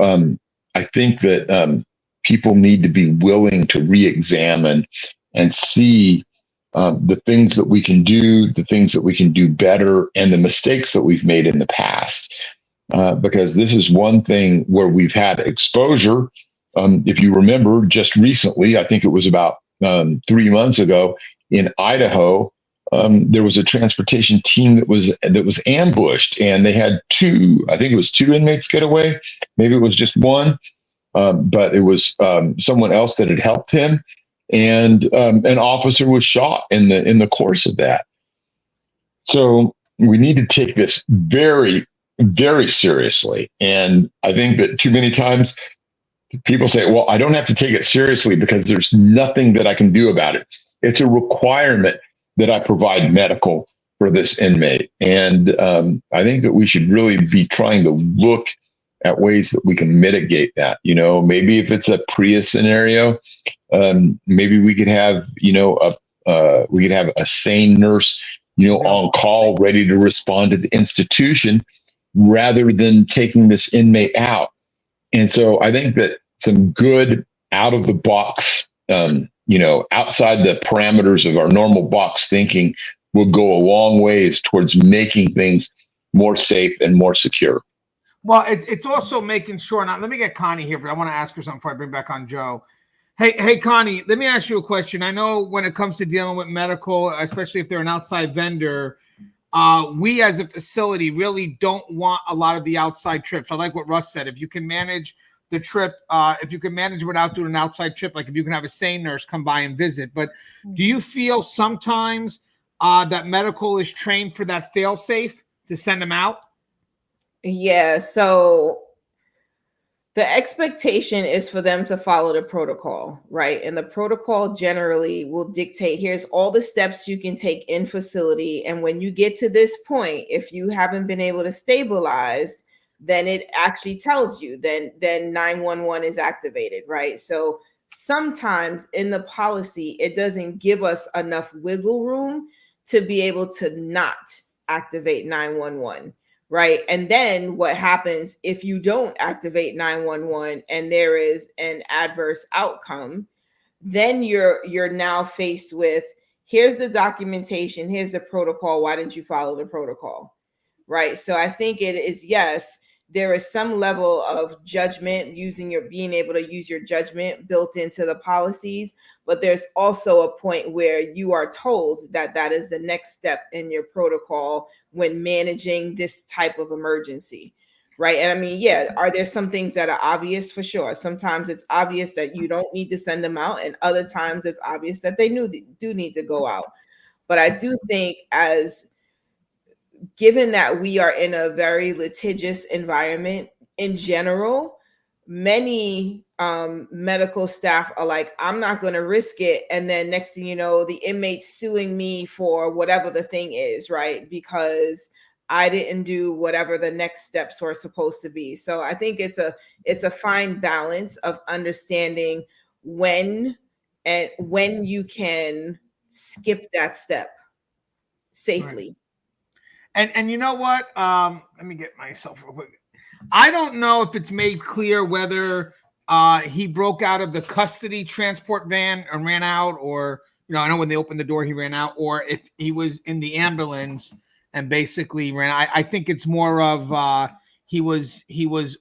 I think that people need to be willing to re-examine and see the things that we can do, the things that we can do better, and the mistakes that we've made in the past. Because this is one thing where we've had exposure. If you remember, just recently, I think it was about 3 months ago in Idaho, there was a transportation team that was ambushed, and they had 2 inmates get away. Maybe it was just 1, but it was someone else that had helped him. and an officer was shot in the course of that. So we need to take this very, very seriously. And I think that too many times people say, well, I don't have to take it seriously because there's nothing that I can do about it. It's a requirement that I provide medical for this inmate. And I think that we should really be trying to look at ways that we can mitigate that. You know, maybe if it's a PREA scenario, maybe we could have, we could have a sane nurse, on call, ready to respond to the institution rather than taking this inmate out. And so I think that some good out of the box, outside the parameters of our normal box thinking will go a long ways towards making things more safe and more secure. Well, it's also making sure. Now, let me get Connie here. I want to ask her something before I bring back on Joe. Hey, Connie, let me ask you a question. I know when it comes to dealing with medical, especially if they're an outside vendor, we as a facility really don't want a lot of the outside trips. I like what Russ said. If you can manage the trip, if you can manage without doing an outside trip, like if you can have a sane nurse come by and visit. But do you feel sometimes that medical is trained for that fail safe to send them out? Yeah, so the expectation is for them to follow the protocol, right? And the protocol generally will dictate, here's all the steps you can take in facility. And when you get to this point, if you haven't been able to stabilize, then it actually tells you, then 911 is activated, right? So sometimes in the policy, it doesn't give us enough wiggle room to be able to not activate 911. Right. And then what happens if you don't activate 911 and there is an adverse outcome, then you're now faced with, here's the documentation, here's the protocol. Why didn't you follow the protocol? Right. So I think it is, yes, there is some level of judgment, being able to use your judgment built into the policies. But there's also a point where you are told that that is the next step in your protocol when managing this type of emergency, right? And I mean, yeah, are there some things that are obvious? For sure. Sometimes it's obvious that you don't need to send them out, and other times it's obvious that they do need to go out. But I do think, given that we are in a very litigious environment in general, many medical staff are like, I'm not going to risk it. And then next thing you know, the inmate's suing me for whatever the thing is, right? Because I didn't do whatever the next steps were supposed to be. So I think it's a fine balance of understanding when you can skip that step safely. Right. And you know what? Let me get myself real quick. I don't know if it's made clear whether he broke out of the custody transport van and ran out, or, I know when they opened the door, he ran out, or if he was in the ambulance and basically ran. I think it's more of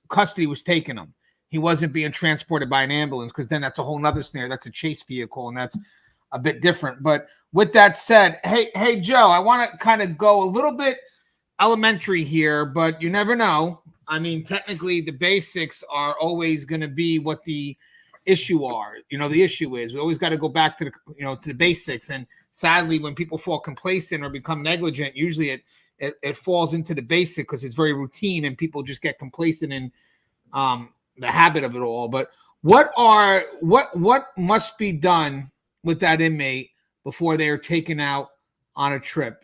custody was taking him. He wasn't being transported by an ambulance, because then that's a whole nother scenario. That's a chase vehicle, and that's a bit different. But with that said, hey, Joe, I want to kind of go a little bit elementary here, but you never know. I mean, technically, the basics are always going to be what the issue are. The issue is we always got to go back to to the basics. And sadly, when people fall complacent or become negligent, usually it falls into the basic because it's very routine, and people just get complacent in the habit of it all. But what must be done with that inmate before they are taken out on a trip?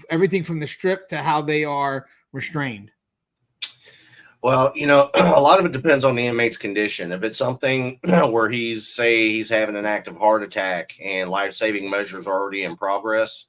Everything from the strip to how they are restrained. Well, a lot of it depends on the inmate's condition. If it's something where he's having an active heart attack and life-saving measures are already in progress,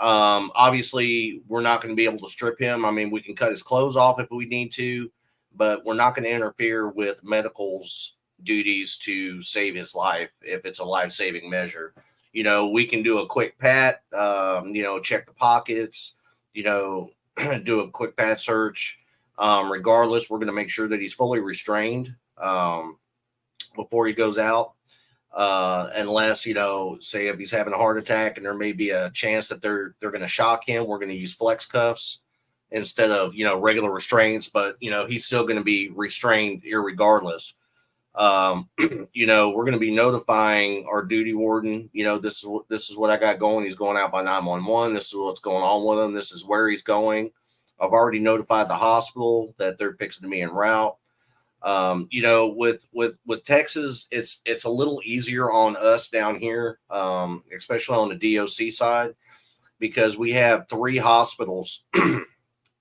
obviously we're not going to be able to strip him. I mean, we can cut his clothes off if we need to, but we're not going to interfere with medical's duties to save his life if it's a life-saving measure. We can do a quick pat, check the pockets, do a quick pat search. Regardless, we're going to make sure that he's fully restrained before he goes out. Unless, say if he's having a heart attack and there may be a chance that they're going to shock him, we're going to use flex cuffs instead of, regular restraints. But, he's still going to be restrained irregardless. You know, we're going to be notifying our duty warden. You know, this is what I got going. He's going out by 911. This is what's going on with him. This is where he's going. I've already notified the hospital that they're fixing to be en route. You know, with Texas, it's a little easier on us down here, especially on the DOC side, because we have 3 hospitals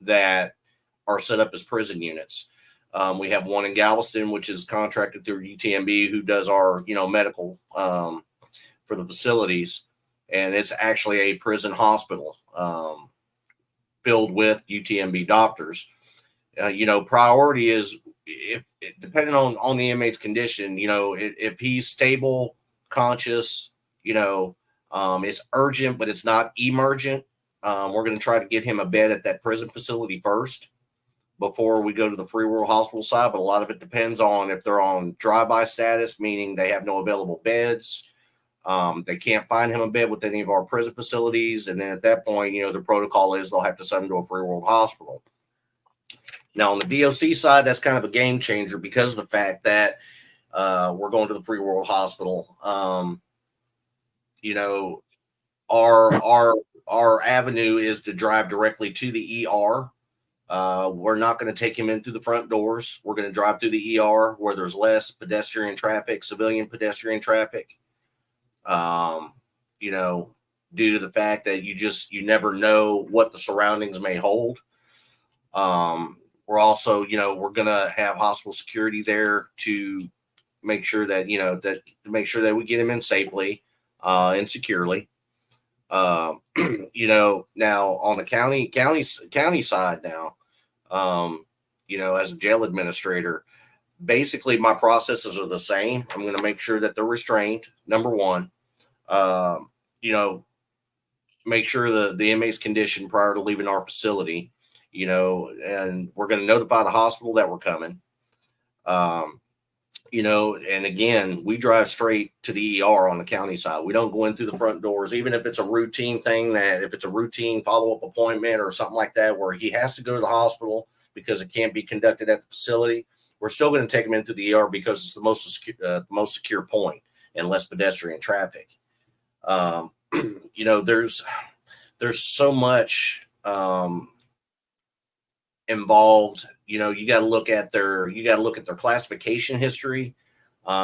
that are set up as prison units. We have one in Galveston, which is contracted through UTMB, who does our, you know, medical for the facilities, and it's actually a prison hospital filled with UTMB doctors. You know, priority is if depending on the inmate's condition, you know, if he's stable, conscious, you know, it's urgent, but it's not emergent. We're going to try to get him a bed at that prison facility first before we go to the Free World Hospital side. But a lot of it depends on if they're on drive-by status, meaning they have no available beds. They can't find him a bed with any of our prison facilities. And then at that point, you know, the protocol is they'll have to send him to a Free World Hospital. Now, on the DOC side, that's kind of a game changer because of the fact that we're going to the Free World Hospital. You know, our avenue is to drive directly to the ER. We're not going to take him in through the front doors. We're going to drive through the ER where there's less pedestrian traffic, civilian pedestrian traffic. You know, due to the fact that you never know what the surroundings may hold. We're also, you know, we're going to have hospital security there to make sure that, you know, to make sure that we get him in safely and securely. You know, now on the county side now, you know, as a jail administrator, basically my processes are the same. I'm going to make sure that they're restrained. Number one, you know, make sure the inmate's condition prior to leaving our facility, you know, and we're going to notify the hospital that we're coming. You know, and again, we drive straight to the ER on the county side. We don't go in through the front doors, even if it's a routine thing, that if it's a routine follow-up appointment or something like that, where he has to go to the hospital because it can't be conducted at the facility. We're still going to take him into the ER because it's the most secure point and less pedestrian traffic. You know, there's so much involved. You know, you got to look at their classification history,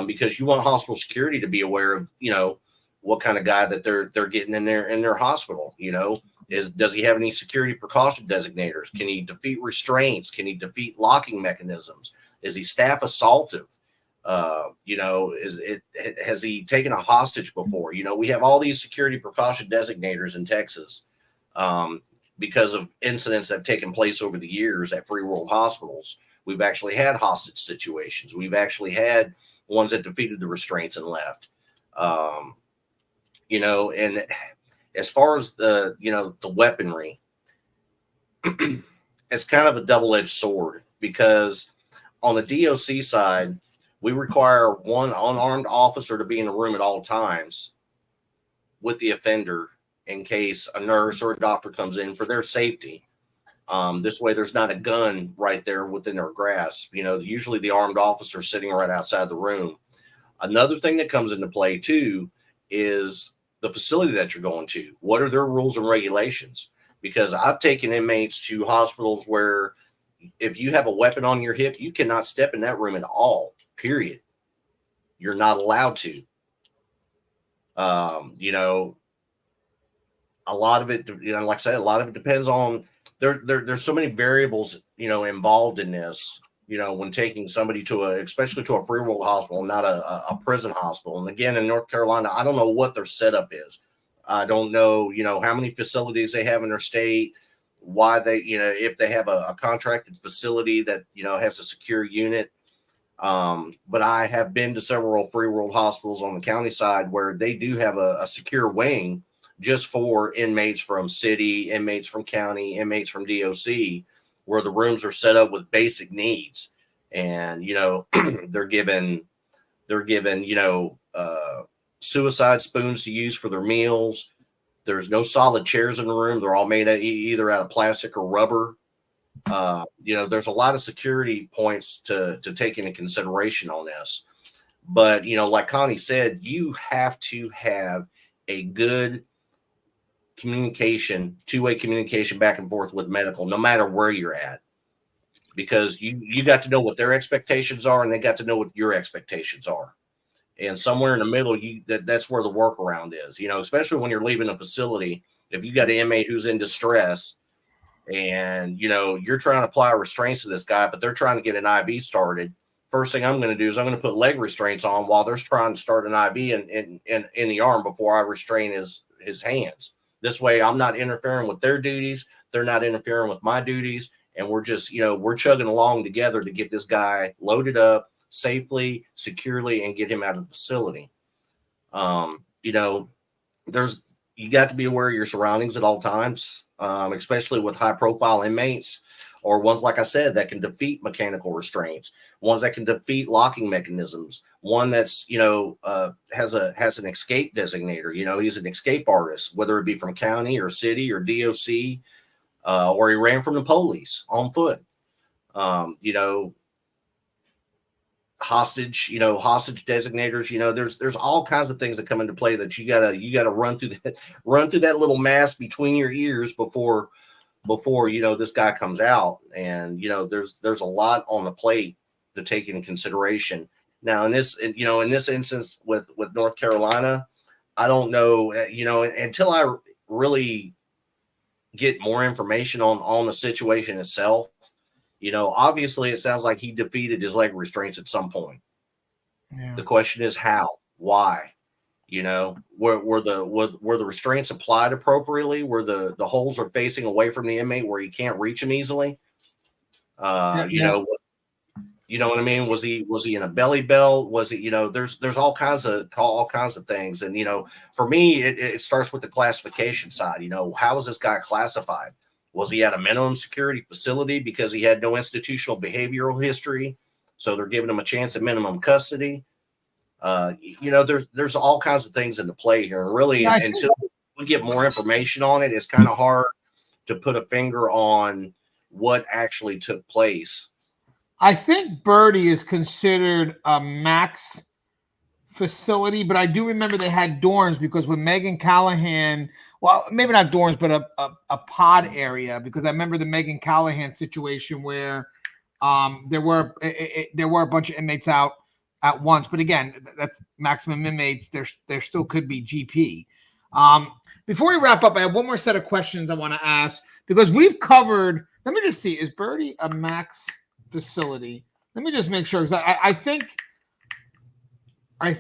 because you want hospital security to be aware of, you know, what kind of guy that they're getting in their hospital. You know, does he have any security precaution designators? Can he defeat restraints? Can he defeat locking mechanisms? Is he staff assaultive? You know, has he taken a hostage before? You know, we have all these security precaution designators in Texas. Because of incidents that have taken place over the years at Free World Hospitals. We've actually had hostage situations. We've actually had ones that defeated the restraints and left. You know, and as far as the weaponry, it's kind of a double-edged sword, because on the DOC side, we require one unarmed officer to be in the room at all times with the offender, in case a nurse or a doctor comes in, for their safety. This way there's not a gun right there within their grasp. You know, usually the armed officer sitting right outside the room. Another thing that comes into play too is the facility that you're going to. What are their rules and regulations? Because I've taken inmates to hospitals where if you have a weapon on your hip, you cannot step in that room at all, period. You're not allowed to. You know, a lot of it, you know, like I said, a lot of it depends on there's so many variables, you know, involved in this, you know, when taking somebody especially to a Free World Hospital, not a prison hospital. And again, in North Carolina, I don't know what their setup is. I don't know, you know, how many facilities they have in their state, why they, you know, if they have a contracted facility that, you know, has a secure unit. But I have been to several Free World Hospitals on the county side where they do have a secure wing just for inmates from city, inmates from county, inmates from DOC, where the rooms are set up with basic needs. And, you know, they're given, you know, suicide spoons to use for their meals. There's no solid chairs in the room. They're all made either out of plastic or rubber. You know, there's a lot of security points to take into consideration on this. But, like Connie said, you have to have a good communication, two-way communication back and forth with medical, no matter where you're at, because you got to know what their expectations are, and they got to know what your expectations are. And somewhere in the middle, that's where the workaround is, especially when you're leaving a facility. If you got an inmate who's in distress and, you're trying to apply restraints to this guy, but they're trying to get an IV started. First thing I'm going to do is I'm going to put leg restraints on while they're trying to start an IV in the arm before I restrain his hands. This way, I'm not interfering with their duties. They're not interfering with my duties. And we're just, we're chugging along together to get this guy loaded up safely, securely, and get him out of the facility. You got to be aware of your surroundings at all times, especially with high profile inmates or ones, like I said, that can defeat mechanical restraints, ones that can defeat locking mechanisms, one that's, has an escape designator. He's an escape artist, whether it be from county or city or DOC, or he ran from the police on foot. Hostage designators, there's all kinds of things that come into play that you gotta run through that little mask between your ears before this guy comes out. And there's a lot on the plate to take into consideration. Now in this instance with North Carolina, I don't know, until I really get more information on the situation itself. Obviously it sounds like he defeated his leg restraints at some point. Yeah. The question is how, why, were the restraints applied appropriately? Were the holes are facing away from the inmate where he can't reach him easily? You know what I mean? Was he in a belly belt? Was he, there's all kinds of things. And, for me, it starts with the classification side. How is this guy classified? Was he at a minimum security facility because he had no institutional behavioral history? So they're giving him a chance at minimum custody. There's all kinds of things into play here. And really, until we get more information on it, it's kind of hard to put a finger on what actually took place. I think Bertie is considered a max facility, but I do remember they had dorms because with Megan Callahan, well, maybe not dorms, but a pod area, because I remember the Megan Callahan situation where there were a bunch of inmates out at once. But again, that's maximum inmates. There still could be GP. Before we wrap up, I have one more set of questions I want to ask because we've covered. Let me just see. Is Bertie a max facility? Let me just make sure, because I think it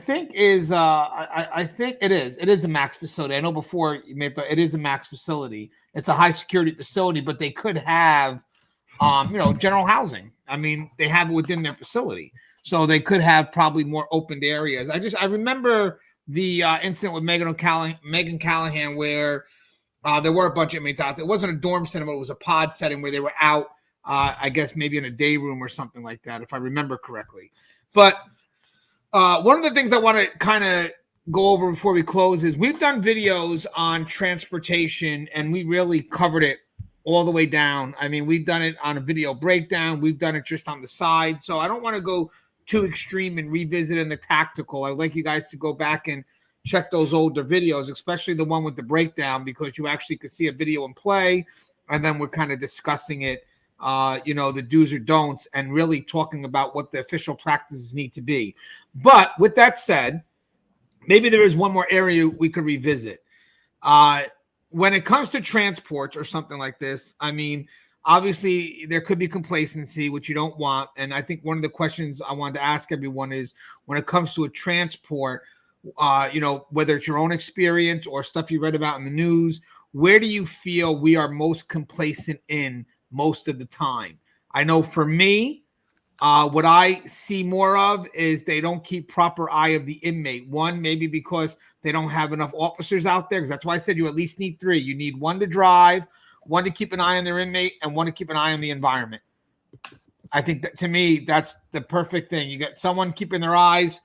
is. It is a max facility. I know before you may have thought it is a max facility. It's a high security facility, but they could have, general housing. I mean, they have it within their facility, so they could have probably more opened areas. I remember the incident with Megan Callahan where there were a bunch of inmates out there. It wasn't a dorm center, but it was a pod setting where they were out. I guess maybe in a day room or something like that, if I remember correctly. But one of the things I want to kind of go over before we close is we've done videos on transportation and we really covered it all the way down. I mean, we've done it on a video breakdown. We've done it just on the side. So I don't want to go too extreme and revisit in the tactical. I'd like you guys to go back and check those older videos, especially the one with the breakdown, because you actually could see a video in play. And then we're kind of discussing it. The do's or don'ts and really talking about what the official practices need to be. But with that said, maybe there is one more area we could revisit. When it comes to transports or something like this, I mean, obviously there could be complacency, which you don't want. And I think one of the questions I wanted to ask everyone is when it comes to a transport, whether it's your own experience or stuff you read about in the news, where do you feel we are most complacent in most of the time? I know for me, what I see more of is they don't keep proper eye of the inmate. One, maybe because they don't have enough officers out there, because that's why I said you at least need 3. You need 1 to drive, 1 to keep an eye on their inmate, and 1 to keep an eye on the environment. I think that, to me, that's the perfect thing. You got someone keeping their eyes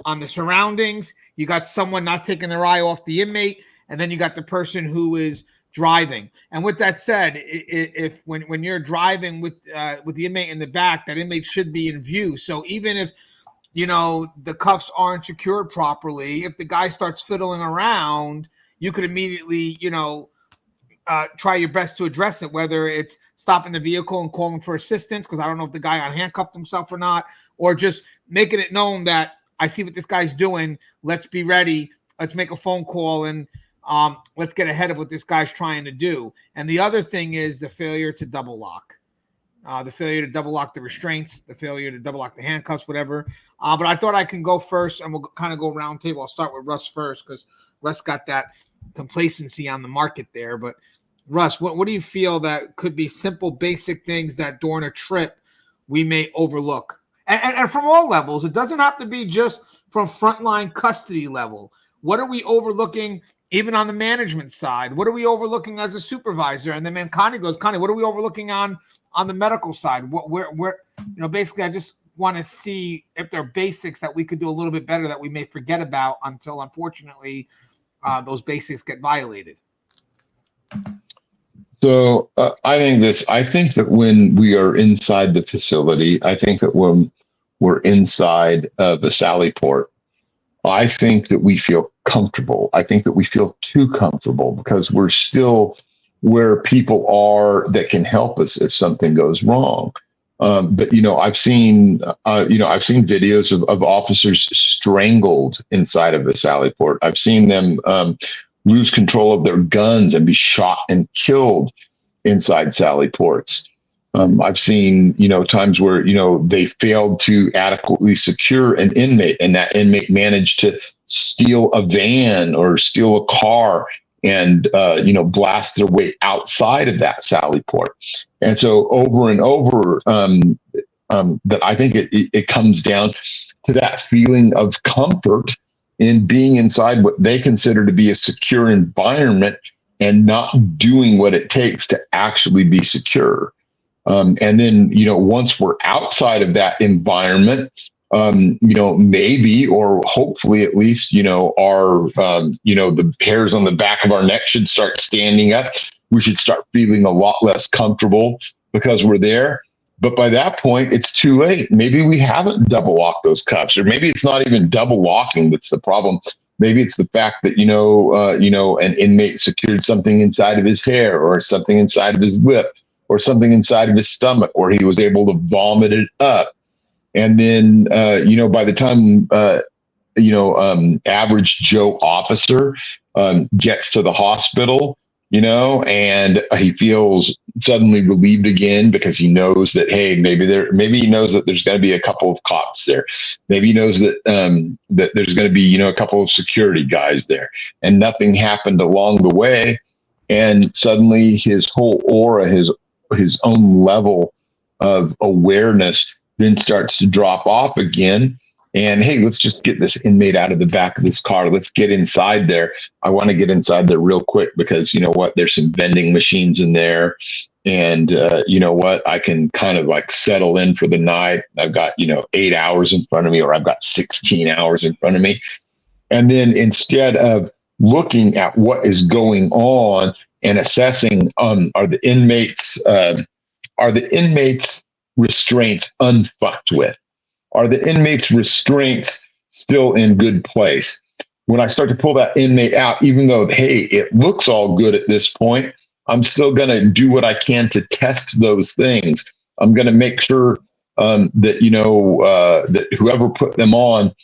on the surroundings. You got someone not taking their eye off the inmate, and then you got the person who is driving. And with that said, if when you're driving with the inmate in the back, that inmate should be in view. So even if the cuffs aren't secured properly, if the guy starts fiddling around, you could immediately, try your best to address it, whether it's stopping the vehicle and calling for assistance, because I don't know if the guy unhandcuffed himself or not, or just making it known that I see what this guy's doing. Let's be ready. Let's make a phone call and let's get ahead of what this guy's trying to do. And the other thing is the failure to double lock. The failure to double lock the restraints, the failure to double lock the handcuffs, whatever. But I thought I can go first, and we'll kind of go round table. I'll start with Russ first, because Russ got that complacency on the market there. But Russ, what do you feel that could be simple, basic things that during a trip we may overlook? And from all levels, it doesn't have to be just from frontline custody level. What are we overlooking even on the management side? What are we overlooking as a supervisor? And then Connie goes, Connie, what are we overlooking on the medical side? Where basically I just want to see if there are basics that we could do a little bit better that we may forget about until, unfortunately, those basics get violated. So I think that when we are inside the facility, I think that when we're inside of a sally port, I think that we feel comfortable. I think that we feel too comfortable because we're still where people are that can help us if something goes wrong. But I've seen videos of officers strangled inside of the sally port. I've seen them lose control of their guns and be shot and killed inside sally ports. I've seen, times where, they failed to adequately secure an inmate, and that inmate managed to steal a van or steal a car and, blast their way outside of that sally port. And so over and over, that I think it comes down to that feeling of comfort in being inside what they consider to be a secure environment and not doing what it takes to actually be secure. And then, once we're outside of that environment, maybe, or hopefully at least, the hairs on the back of our neck should start standing up. We should start feeling a lot less comfortable because we're there. But by that point, it's too late. Maybe we haven't double locked those cuffs, or maybe it's not even double locking that's the problem. Maybe it's the fact that, an inmate secured something inside of his hair, or something inside of his lip, or something inside of his stomach, or he was able to vomit it up. And then, by the time, average Joe officer gets to the hospital, and he feels suddenly relieved again because he knows that, hey, maybe he knows that there's going to be a couple of cops there. Maybe he knows that that there's going to be, a couple of security guys there, and nothing happened along the way. And suddenly his whole aura, his own level of awareness then starts to drop off again. And hey, let's just get this inmate out of the back of this car. Let's get inside there. I want to get inside there real quick because you know what? There's some vending machines in there. And you know what? I can kind of like settle in for the night. I've got, 8 hours in front of me, or I've got 16 hours in front of me. And then instead of looking at what is going on and assessing, are the inmates restraints unfucked with? Are the inmates restraints still in good place? When I start to pull that inmate out, even though, hey, it looks all good at this point, I'm still going to do what I can to test those things. I'm going to make sure that, that whoever put them on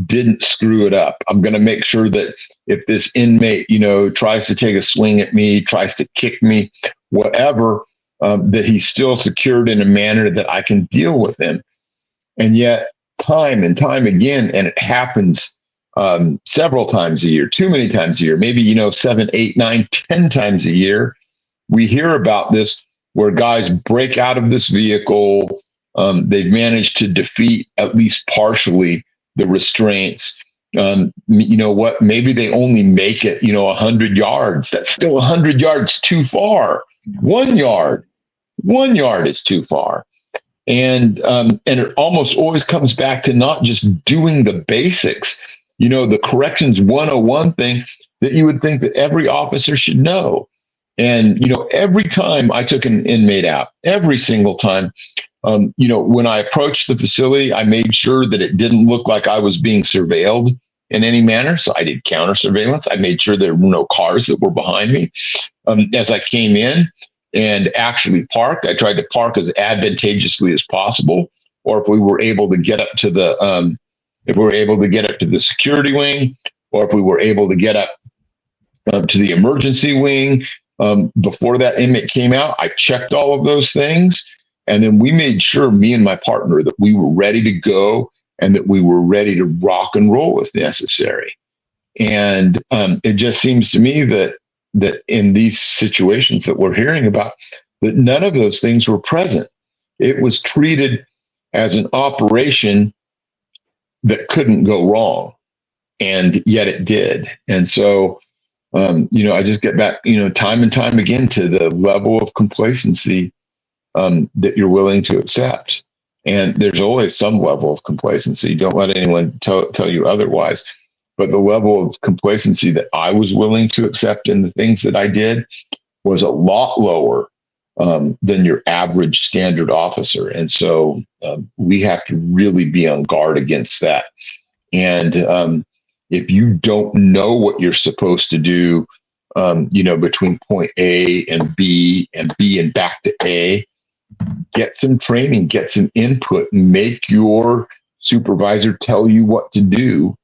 didn't screw it up. I'm going to make sure that if this inmate, tries to take a swing at me, tries to kick me, whatever, that he's still secured in a manner that I can deal with him. And yet time and time again, and it happens several times a year, too many times a year, maybe, 7, 8, 9, 10 times a year, we hear about this where guys break out of this vehicle. They've managed to defeat at least partially the restraints. What? Maybe they only make it, 100 yards. That's still 100 yards too far. 1 yard is too far. And it almost always comes back to not just doing the basics, the corrections 101 thing that you would think that every officer should know. And, every time I took an inmate out, every single time, When I approached the facility, I made sure that it didn't look like I was being surveilled in any manner. So I did counter surveillance. I made sure there were no cars that were behind me. As I came in and actually parked, I tried to park as advantageously as possible. Or if we were able to get up to the security wing, or if we were able to get up to the emergency wing before that inmate came out, I checked all of those things. And then we made sure, me and my partner, that we were ready to go and that we were ready to rock and roll if necessary. And it just seems to me that in these situations that we're hearing about, that none of those things were present. It was treated as an operation that couldn't go wrong, and yet it did. And so, I just get back, time and time again to the level of complacency that you're willing to accept. And there's always some level of complacency. Don't let anyone tell you otherwise. But the level of complacency that I was willing to accept in the things that I did was a lot lower than your average standard officer. And so we have to really be on guard against that. And if you don't know what you're supposed to do, between point A and B and back to A, get some training, get some input, make your supervisor tell you what to do,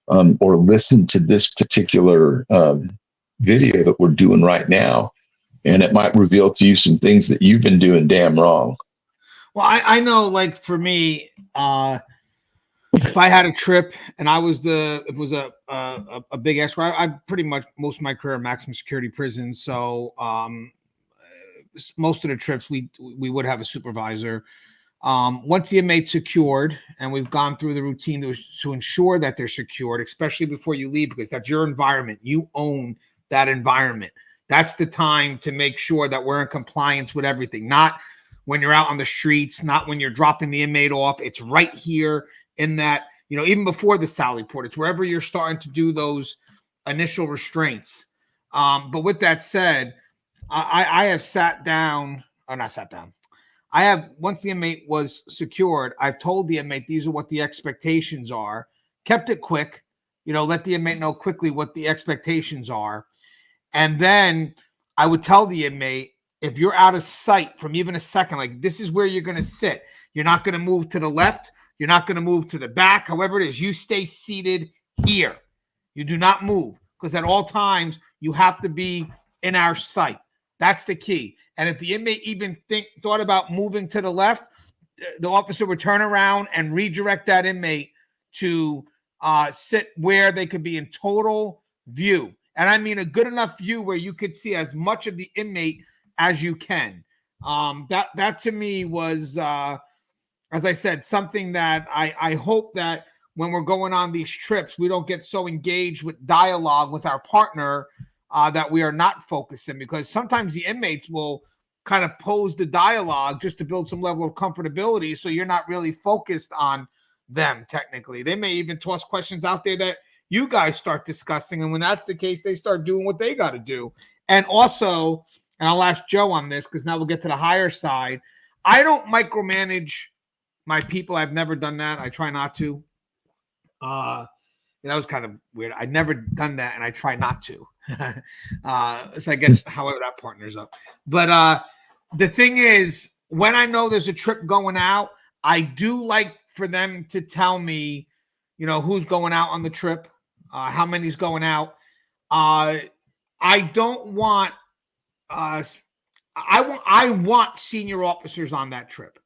or listen to this particular video that we're doing right now. And it might reveal to you some things that you've been doing damn wrong. Well, I know, like for me, if I had a trip and it was a big escort, I pretty much most of my career in maximum security prison. So most of the trips we would have a supervisor. Once the inmate's secured and we've gone through the routine to ensure that they're secured, especially before you leave, because that's your environment. You own that environment. That's the time to make sure that we're in compliance with everything. Not when you're out on the streets, not when you're dropping the inmate off. It's right here in that, even before the Sally Port, it's wherever you're starting to do those initial restraints. But with that said, I have once the inmate was secured, I've told the inmate, these are what the expectations are, kept it quick, let the inmate know quickly what the expectations are. And then I would tell the inmate, if you're out of sight from even a second, like this is where you're going to sit. You're not going to move to the left. You're not going to move to the back. However it is, you stay seated here. You do not move, because at all times you have to be in our sight. That's the key. And if the inmate even thought about moving to the left, the officer would turn around and redirect that inmate to sit where they could be in total view. And I mean a good enough view where you could see as much of the inmate as you can. That to me was, as I said, something that I hope that when we're going on these trips, we don't get so engaged with dialogue with our partner that we are not focusing, because sometimes the inmates will kind of pose the dialogue just to build some level of comfortability. So you're not really focused on them. Technically, they may even toss questions out there that you guys start discussing. And when that's the case, they start doing what they got to do. And also, and I'll ask Joe on this, because now we'll get to the higher side. I don't micromanage my people. I've never done that. I try not to. That was kind of weird. I've never done that, and I try not to. So I guess however that partners up. But the thing is, when I know there's a trip going out, I do like for them to tell me, who's going out on the trip, how many's going out. I don't want I want senior officers on that trip.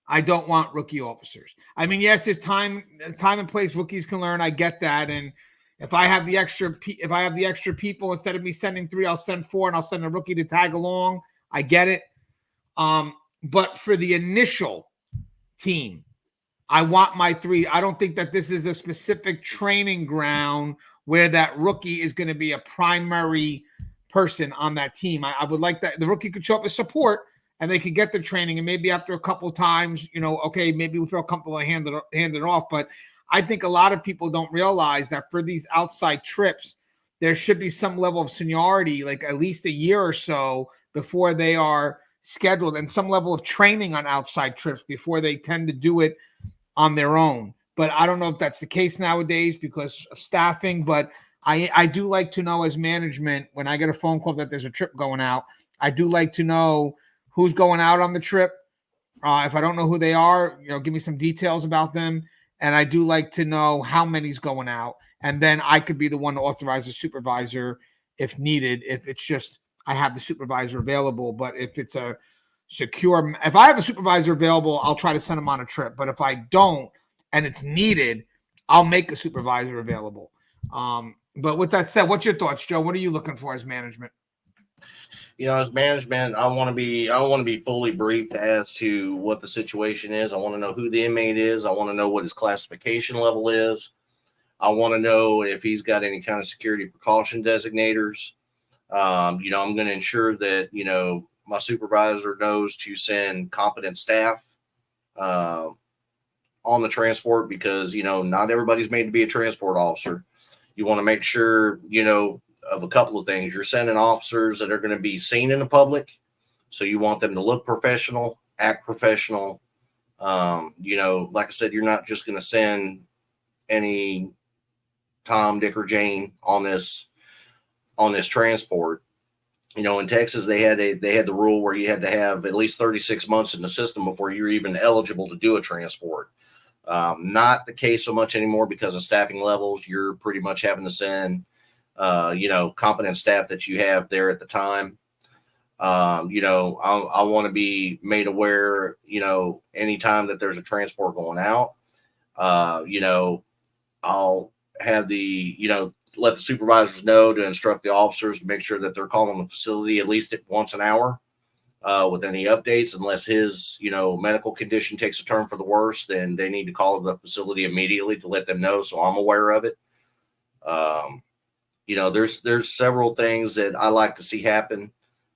I don't want rookie officers. I mean, yes, there's time and place rookies can learn. I get that. And if I have the extra people, instead of me sending 3, I'll send 4, and I'll send a rookie to tag along. I get it. But for the initial team, I want my 3. I don't think that this is a specific training ground where that rookie is going to be a primary person on that team. I would like that the rookie could show up as support, and they could get their training, and maybe after a couple of times, okay, maybe we feel comfortable to hand it off. But I think a lot of people don't realize that for these outside trips, there should be some level of seniority, like at least a year or so before they are scheduled and some level of training on outside trips before they tend to do it on their own. But I don't know if that's the case nowadays because of staffing. But I do like to know as management, when I get a phone call that there's a trip going out, I do like to know who's going out on the trip. If I don't know who they are, give me some details about them. And I do like to know how many's going out. And then I could be the one to authorize a supervisor if needed, if it's just I have the supervisor available. But if it's if I have a supervisor available, I'll try to send them on a trip. But if I don't and it's needed, I'll make a supervisor available. But with that said, what's your thoughts, Joe? What are you looking for as management? As management, I want to be fully briefed as to what the situation is. I want to know who the inmate is. I want to know what his classification level is. I want to know if he's got any kind of security precaution designators. I'm going to ensure that, my supervisor knows to send competent staff on the transport because, not everybody's made to be a transport officer. You want to make sure, of a couple of things. You're sending officers that are going to be seen in the public. So you want them to look professional, act professional. Like I said, you're not just going to send any Tom, Dick, or Jane on this transport. In Texas, they had the rule where you had to have at least 36 months in the system before you're even eligible to do a transport. Not the case so much anymore because of staffing levels. You're pretty much having to send, competent staff that you have there at the time. I want to be made aware, anytime that there's a transport going out, I'll have let the supervisors know to instruct the officers to make sure that they're calling the facility at least once an hour with any updates. Unless his, medical condition takes a turn for the worse, then they need to call the facility immediately to let them know. So I'm aware of it. There's several things that I like to see happen.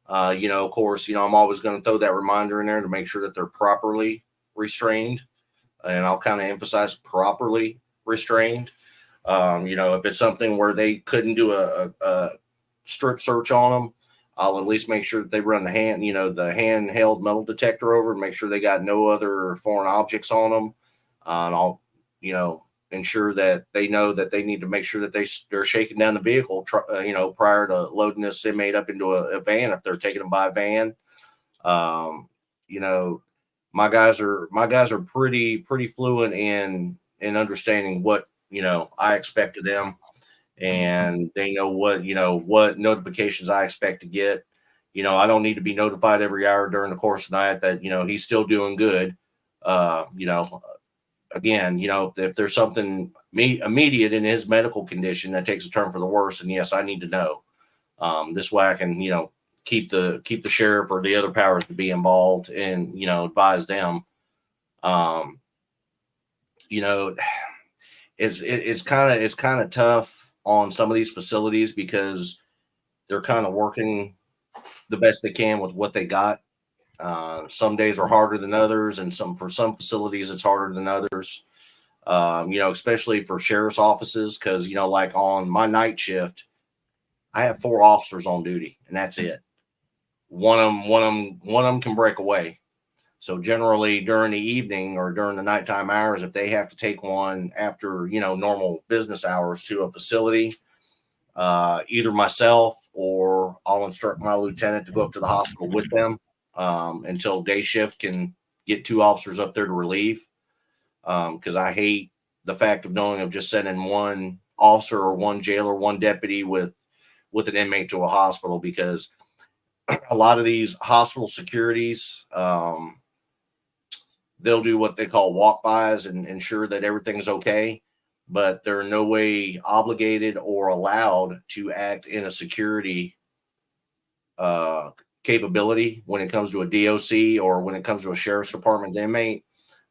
Of course, I'm always going to throw that reminder in there to make sure that they're properly restrained. And I'll kind of emphasize properly restrained. If it's something where they couldn't do a strip search on them, I'll at least make sure that they run the handheld metal detector over and make sure they got no other foreign objects on them. And I'll, ensure that they know that they need to make sure that they're shaking down the vehicle, prior to loading this inmate up into a van if they're taking them by van. My guys are pretty fluent in understanding what I expect of them, and they know what notifications I expect to get. I don't need to be notified every hour during the course of the night that he's still doing good. Again, if there's something immediate in his medical condition that takes a turn for the worse, and yes, I need to know. This way I can, keep the sheriff or the other powers to be involved and, advise them. It's kind of tough on some of these facilities because they're kind of working the best they can with what they got. Some days are harder than others, and for some facilities it's harder than others. Especially for sheriff's offices, because like on my night shift, I have 4 officers on duty, and that's it. One of them can break away. So generally during the evening or during the nighttime hours, if they have to take one after normal business hours to a facility, either myself or I'll instruct my lieutenant to go up to the hospital with them. Until day shift can get 2 officers up there to relieve. Because I hate the fact of just sending one officer or one jailer, one deputy with an inmate to a hospital, because a lot of these hospital securities, they'll do what they call walk-bys and ensure that everything's okay, but they're in no way obligated or allowed to act in a security capability when it comes to a DOC or when it comes to a sheriff's department inmate.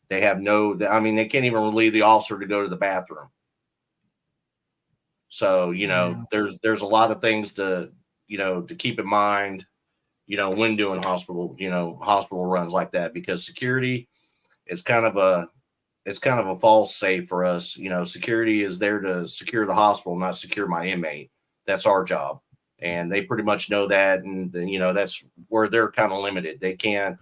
They have they can't even relieve the officer to go to the bathroom. So, there's a lot of things to keep in mind, when doing hospital runs like that, because security is kind of a false safe for us. Security is there to secure the hospital, not secure my inmate. That's our job. and they pretty much know that, and that's where they're kind of limited. They can't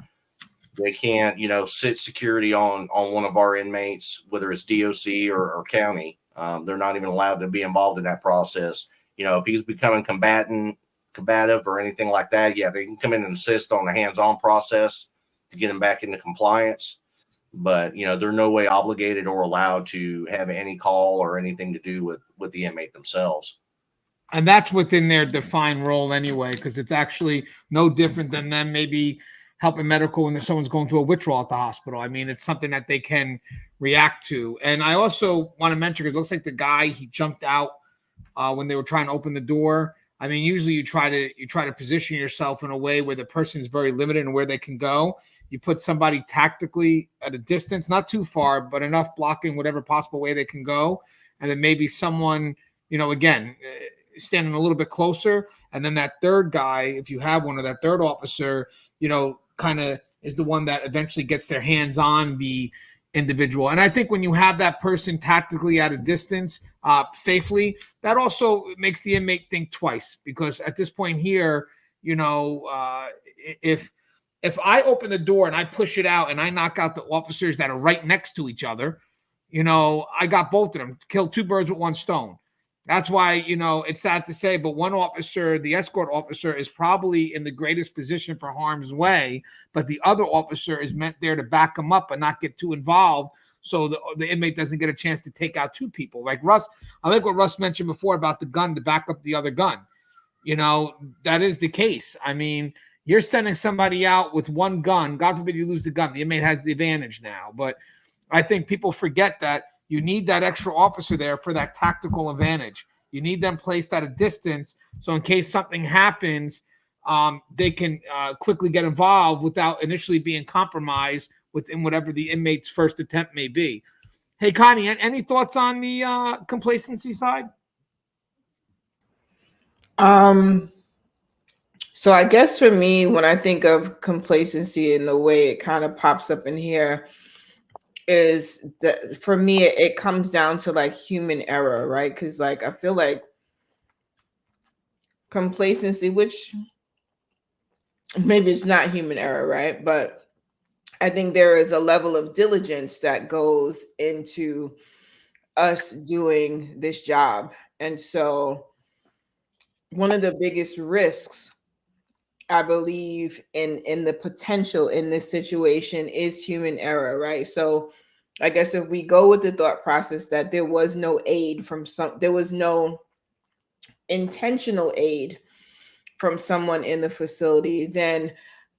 sit security on one of our inmates, whether it's DOC or county. They're not even allowed to be involved in that process. If he's becoming combative or anything like that, yeah, they can come in and assist on the hands-on process to get him back into compliance. But they're no way obligated or allowed to have any call or anything to do with the inmate themselves. And that's within their defined role anyway, because it's actually no different than them maybe helping medical when someone's going through a withdrawal at the hospital. I mean, it's something that they can react to. And I also want to mention, because it looks like the guy, he jumped out when they were trying to open the door. I mean, usually you try to position yourself in a way where the person is very limited in where they can go. You put somebody tactically at a distance, not too far, but enough blocking whatever possible way they can go. And then maybe someone, again, standing a little bit closer. And then that third guy, if you have one, of that third officer, kind of is the one that eventually gets their hands on the individual. And I think when you have that person tactically at a distance, safely, that also makes the inmate think twice, because at this point here, if I open the door and I push it out and I knock out the officers that are right next to each other, I got both of them, killed two birds with one stone. That's why, it's sad to say, but one officer, the escort officer, is probably in the greatest position for harm's way, but the other officer is meant there to back him up and not get too involved, so the inmate doesn't get a chance to take out two people. Like Russ, I like what Russ mentioned before about the gun to back up the other gun. That is the case. I mean, you're sending somebody out with one gun. God forbid you lose the gun. The inmate has the advantage now. But I think people forget that you need that extra officer there for that tactical advantage. You need them placed at a distance, so in case something happens, they can quickly get involved without initially being compromised within whatever the inmate's first attempt may be. Hey, Connie, any thoughts on the complacency side? So I guess for me, when I think of complacency and the way it kind of pops up in here, is that for me it comes down to like human error, right? Because like I feel like complacency, which maybe it's not human error, right? But I think there is a level of diligence that goes into us doing this job. And so one of the biggest risks, I believe, in the potential in this situation is human error, right? So I guess if we go with the thought process that there was no aid there was no intentional aid from someone in the facility, then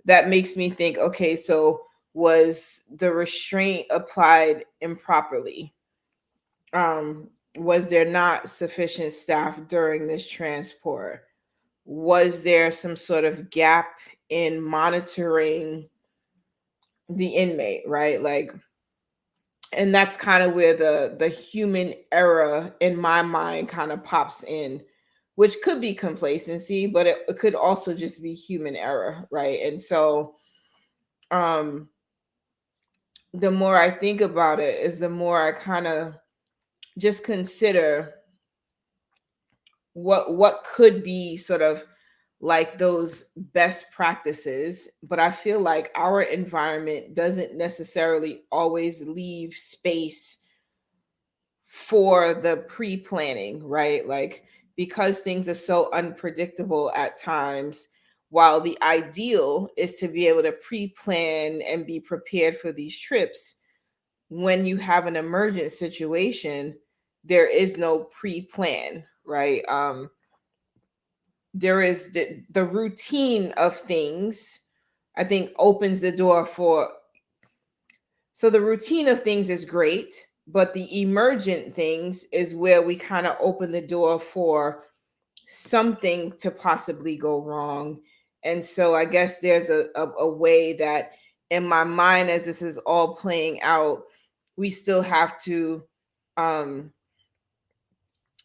that makes me think, okay, so was the restraint applied improperly? Was there not sufficient staff during this transport? Was there some sort of gap in monitoring the inmate, right? Like, and that's kind of where the human error in my mind kind of pops in, which could be complacency, but it could also just be human error, right? And so the more I think about it, is the more I kind of just consider what could be sort of like those best practices. But I feel like our environment doesn't necessarily always leave space for the pre-planning, right? Like, because things are so unpredictable at times, while the ideal is to be able to pre-plan and be prepared for these trips, when you have an emergent situation, there is no pre-plan, right? There is the routine of things, I think, opens the door for. So the routine of things is great, but the emergent things is where we kind of open the door for something to possibly go wrong. And so I guess there's a way that in my mind, as this is all playing out, we still have to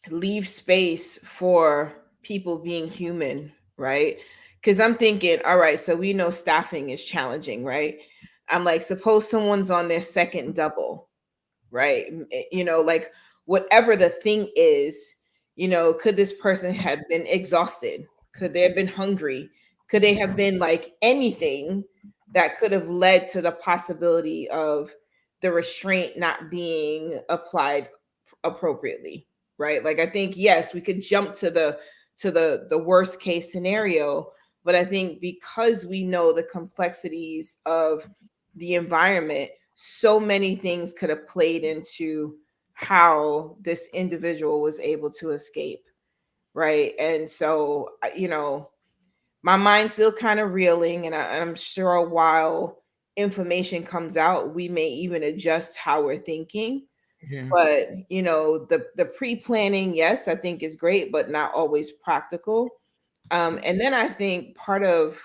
leave space for people being human, right? Because I'm thinking, all right, so we know staffing is challenging, right? I'm like, suppose someone's on their second double, right? Like whatever the thing is, could this person have been exhausted, Could they have been hungry? Could they have been like anything that could have led to the possibility of the restraint not being applied appropriately, right? Like I think yes, we could jump to the worst case scenario, but I think because we know the complexities of the environment, so many things could have played into how this individual was able to escape, right? And so, my mind's still kind of reeling, and I'm sure while information comes out, we may even adjust how we're thinking. Yeah. But the pre-planning, yes, I think is great, but not always practical. And then I think part of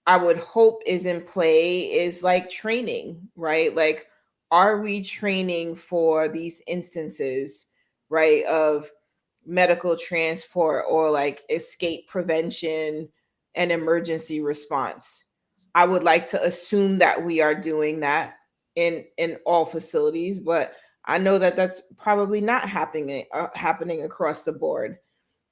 I would hope is in play is like training, right? Like, are we training for these instances, right, of medical transport or like escape prevention and emergency response? I would like to assume that we are doing that in all facilities, but I know that that's probably not happening across the board.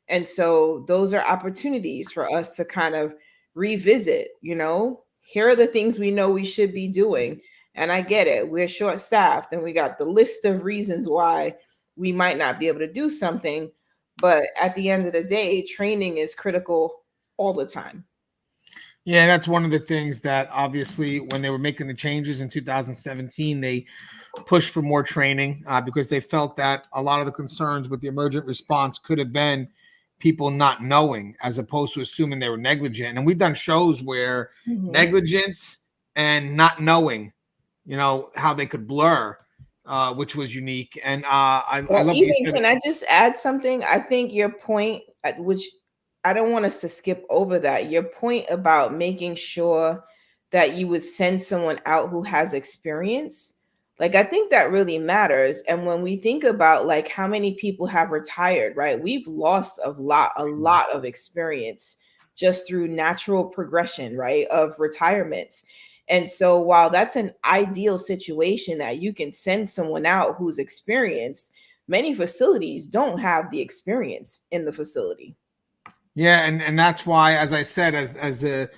And so those are opportunities for us to kind of revisit, here are the things we know we should be doing. And I get it. We're short staffed and we got the list of reasons why we might not be able to do something. But at the end of the day, training is critical all the time. Yeah, that's one of the things that obviously when they were making the changes in 2017, they pushed for more training because they felt that a lot of the concerns with the emergent response could have been people not knowing as opposed to assuming they were negligent. And we've done shows where negligence and not knowing, how they could blur, which was unique. And I love what you said. Can I just add something? I think your point, which I don't want us to skip over that, your point about making sure that you would send someone out who has experience. Like, I think that really matters. And when we think about like how many people have retired, right? We've lost a lot of experience just through natural progression, right, of retirements. And so while that's an ideal situation that you can send someone out who's experienced, many facilities don't have the experience in the facility. Yeah, and that's why, as I said, as a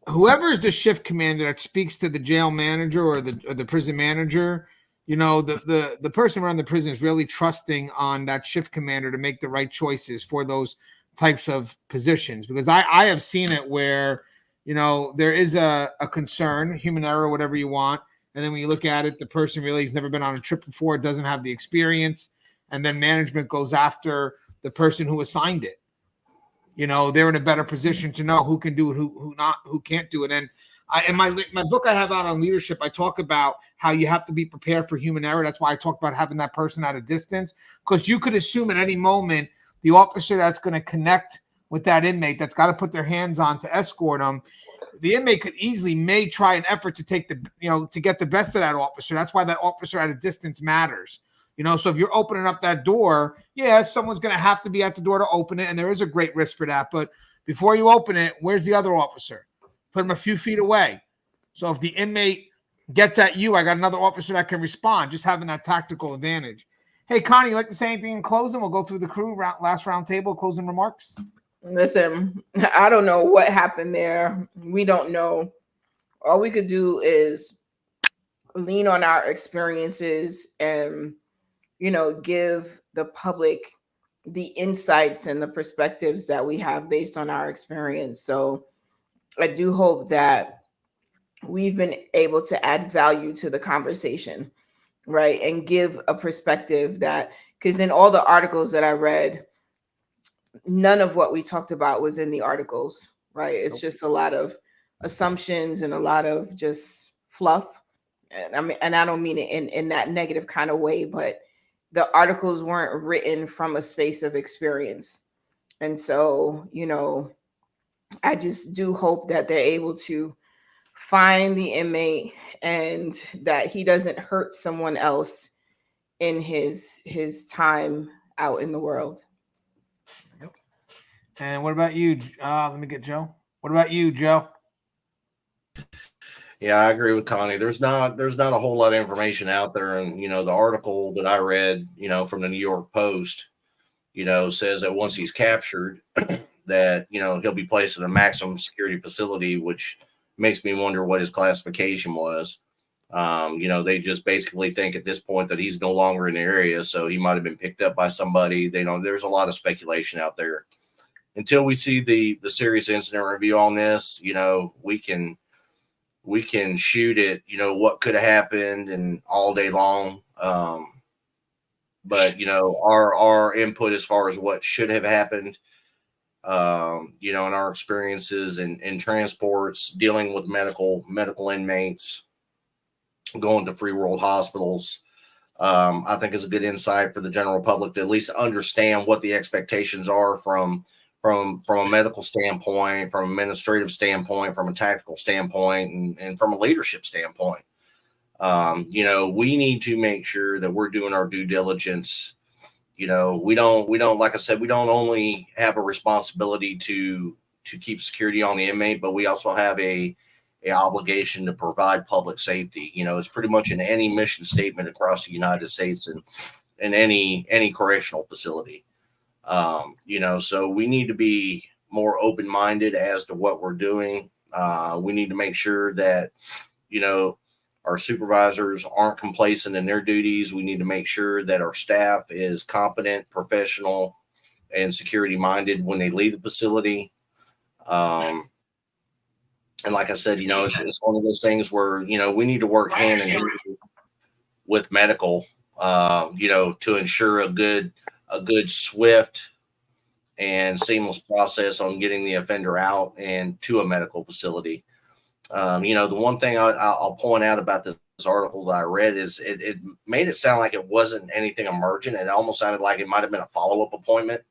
whoever is the shift commander that speaks to the jail manager or the prison manager, the person around the prison is really trusting on that shift commander to make the right choices for those types of positions. Because I have seen it where, there is a concern, human error, whatever you want. And then when you look at it, the person really has never been on a trip before, doesn't have the experience. And then management goes after the person who assigned it. They're in a better position to know who can do it, who can't do it. And in my book I have out on leadership, I talk about how you have to be prepared for human error. That's why I talk about having that person at a distance, because you could assume at any moment the officer that's going to connect with that inmate that's got to put their hands on to escort them, the inmate could easily may try an effort to take to get the best of that officer. That's why that officer at a distance matters. So if you're opening up that door, someone's going to have to be at the door to open it. And there is a great risk for that. But before you open it, where's the other officer? Put him a few feet away. So if the inmate gets at you, I got another officer that can respond, just having that tactical advantage. Hey, Connie, you like to say anything in closing? We'll go through the crew last round table, closing remarks. Listen, I don't know what happened there. We don't know. All we could do is lean on our experiences and give the public the insights and the perspectives that we have based on our experience. So I do hope that we've been able to add value to the conversation, right? And give a perspective that, because in all the articles that I read, none of what we talked about was in the articles, right? It's just a lot of assumptions and a lot of just fluff. And I don't mean it in that negative kind of way, but the articles weren't written from a space of experience. And so, I just do hope that they're able to find the inmate and that he doesn't hurt someone else in his time out in the world. Yep. And what about you? Let me get Joe. What about you, Joe? Yeah, I agree with Connie. There's not a whole lot of information out there. And, the article that I read, from the New York Post, says that once he's captured, that, you know, he'll be placed in a maximum security facility, which makes me wonder what his classification was. You know, they just basically think at this point that he's no longer in the area, so he might have been picked up by somebody. They don't. There's a lot of speculation out there. Until we see the serious incident review on this, you know, we can shoot it, you know, what could have happened and all day long. But you know, our input as far as what should have happened, you know, in our experiences in transports, dealing with medical inmates, going to free world hospitals, I think is a good insight for the general public to at least understand what the expectations are from a medical standpoint, from an administrative standpoint, from a tactical standpoint, and from a leadership standpoint. You know, we need to make sure that we're doing our due diligence. You know, we don't, like I said, we don't only have a responsibility to keep security on the inmate, but we also have a obligation to provide public safety. You know, it's pretty much in any mission statement across the United States and in any correctional facility. You know, so we need to be more open-minded as to what we're doing. We need to make sure that, you know, our supervisors aren't complacent in their duties. We need to make sure that our staff is competent, professional, and security-minded when they leave the facility. And like I said, you know, it's one of those things where, you know, we need to work hand in hand with medical, you know, to ensure a good, swift, and seamless process on getting the offender out and to a medical facility. You know, the one thing I'll point out about this article that I read is it made it sound like it wasn't anything emergent. It almost sounded like it might have been a follow-up appointment.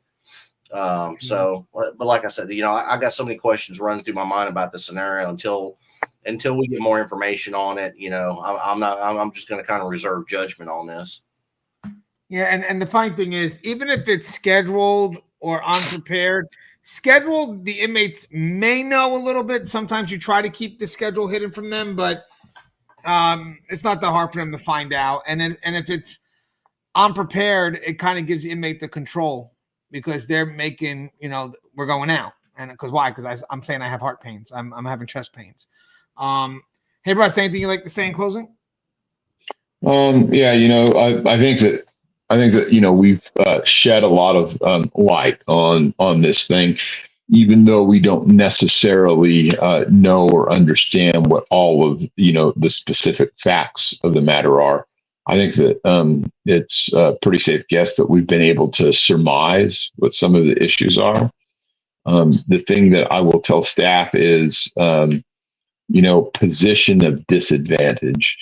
So, but like I said, you know, I got so many questions running through my mind about the scenario until we get more information on it. You know, I'm just going to kind of reserve judgment on this. Yeah, and the funny thing is, even if it's scheduled or unprepared, scheduled, the inmates may know a little bit. Sometimes you try to keep the schedule hidden from them, but it's not that hard for them to find out. And if it's unprepared, it kind of gives the inmate the control because they're making, you know, we're going out. And because why? Because I'm saying I have heart pains. I'm having chest pains. Hey, Russ, anything you'd like to say in closing? Yeah, you know, I think that, you know, we've shed a lot of light on this thing, even though we don't necessarily know or understand what all of, you know, the specific facts of the matter are. I think that it's a pretty safe guess that we've been able to surmise what some of the issues are. The thing that I will tell staff is, you know, position of disadvantage.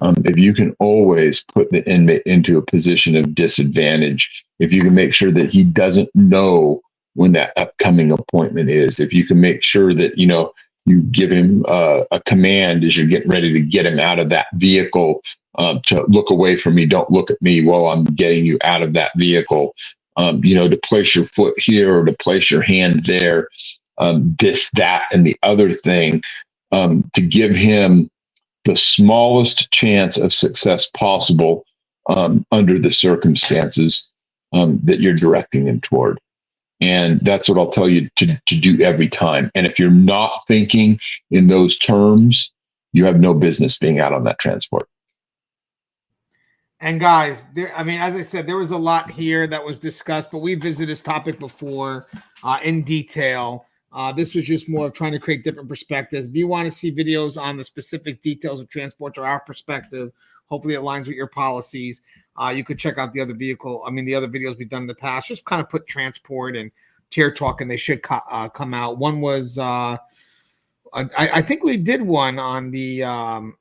If you can always put the inmate into a position of disadvantage, if you can make sure that he doesn't know when that upcoming appointment is, if you can make sure that, you know, you give him a command as you're getting ready to get him out of that vehicle, to look away from me, don't look at me while I'm getting you out of that vehicle, you know, to place your foot here or to place your hand there, this, that, and the other thing, to give him the smallest chance of success possible under the circumstances that you're directing him toward. And that's what I'll tell you to do every time. And if you're not thinking in those terms, you have no business being out on that transport. And guys, I mean, as I said, there was a lot here that was discussed, but we visited this topic before in detail. This was just more of trying to create different perspectives. If you want to see videos on the specific details of transport or our perspective, hopefully it aligns with your policies. You could check out the other videos we've done in the past. Just kind of put transport and tier talk, and they should come out. One was, I think we did one on the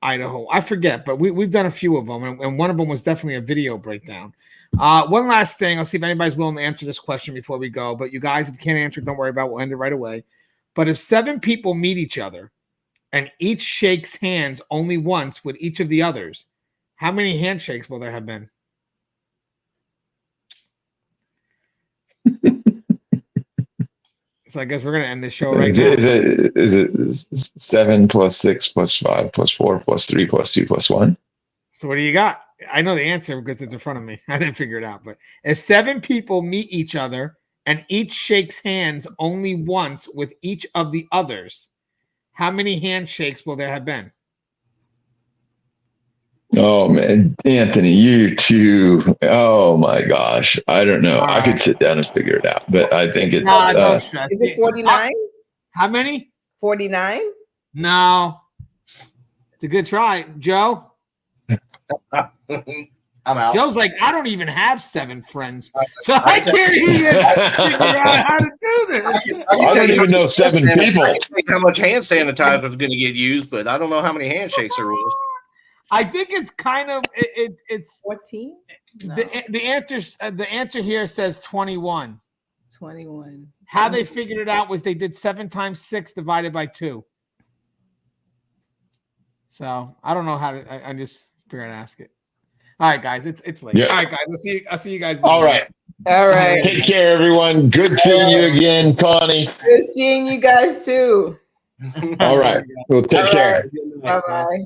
Idaho. I forget, but we've done a few of them, and one of them was definitely a video breakdown. One last thing. I'll see if anybody's willing to answer this question before we go. But you guys, if you can't answer it, don't worry about it. We'll end it right away. But if 7 people meet each other and each shakes hands only once with each of the others, how many handshakes will there have been? So I guess we're going to end this show right now. Is it 7 plus 6 plus 5 plus 4 plus 3 plus 2 plus 1? So what do you got? I know the answer because it's in front of me. I didn't figure it out. But if 7 people meet each other and each shakes hands only once with each of the others, how many handshakes will there have been? Oh man, Anthony, you too. Oh my gosh, I don't know. I could sit down and figure it out, but I think it's. Don't stress. Is it 49? How many? 49? No. It's a good try, Joe. I'm out. Joe's like, I don't even have 7 friends, so I can't even figure out how to do this. I don't even know 7 people. I can tell you how much hand sanitizer is going to get used, but I don't know how many handshakes there was. I think it's kind of it's 14? No. The answer here says 21. 21. How they figured it out was they did 7 times 6 divided by 2. So I don't know how to. I'm just figuring to ask it. All right, guys, it's late. Yeah. All right, guys, I'll see you guys. All right. All right. Take care, everyone. Good seeing you again, Connie. Good seeing you guys too. All right. We'll take care. Bye-bye.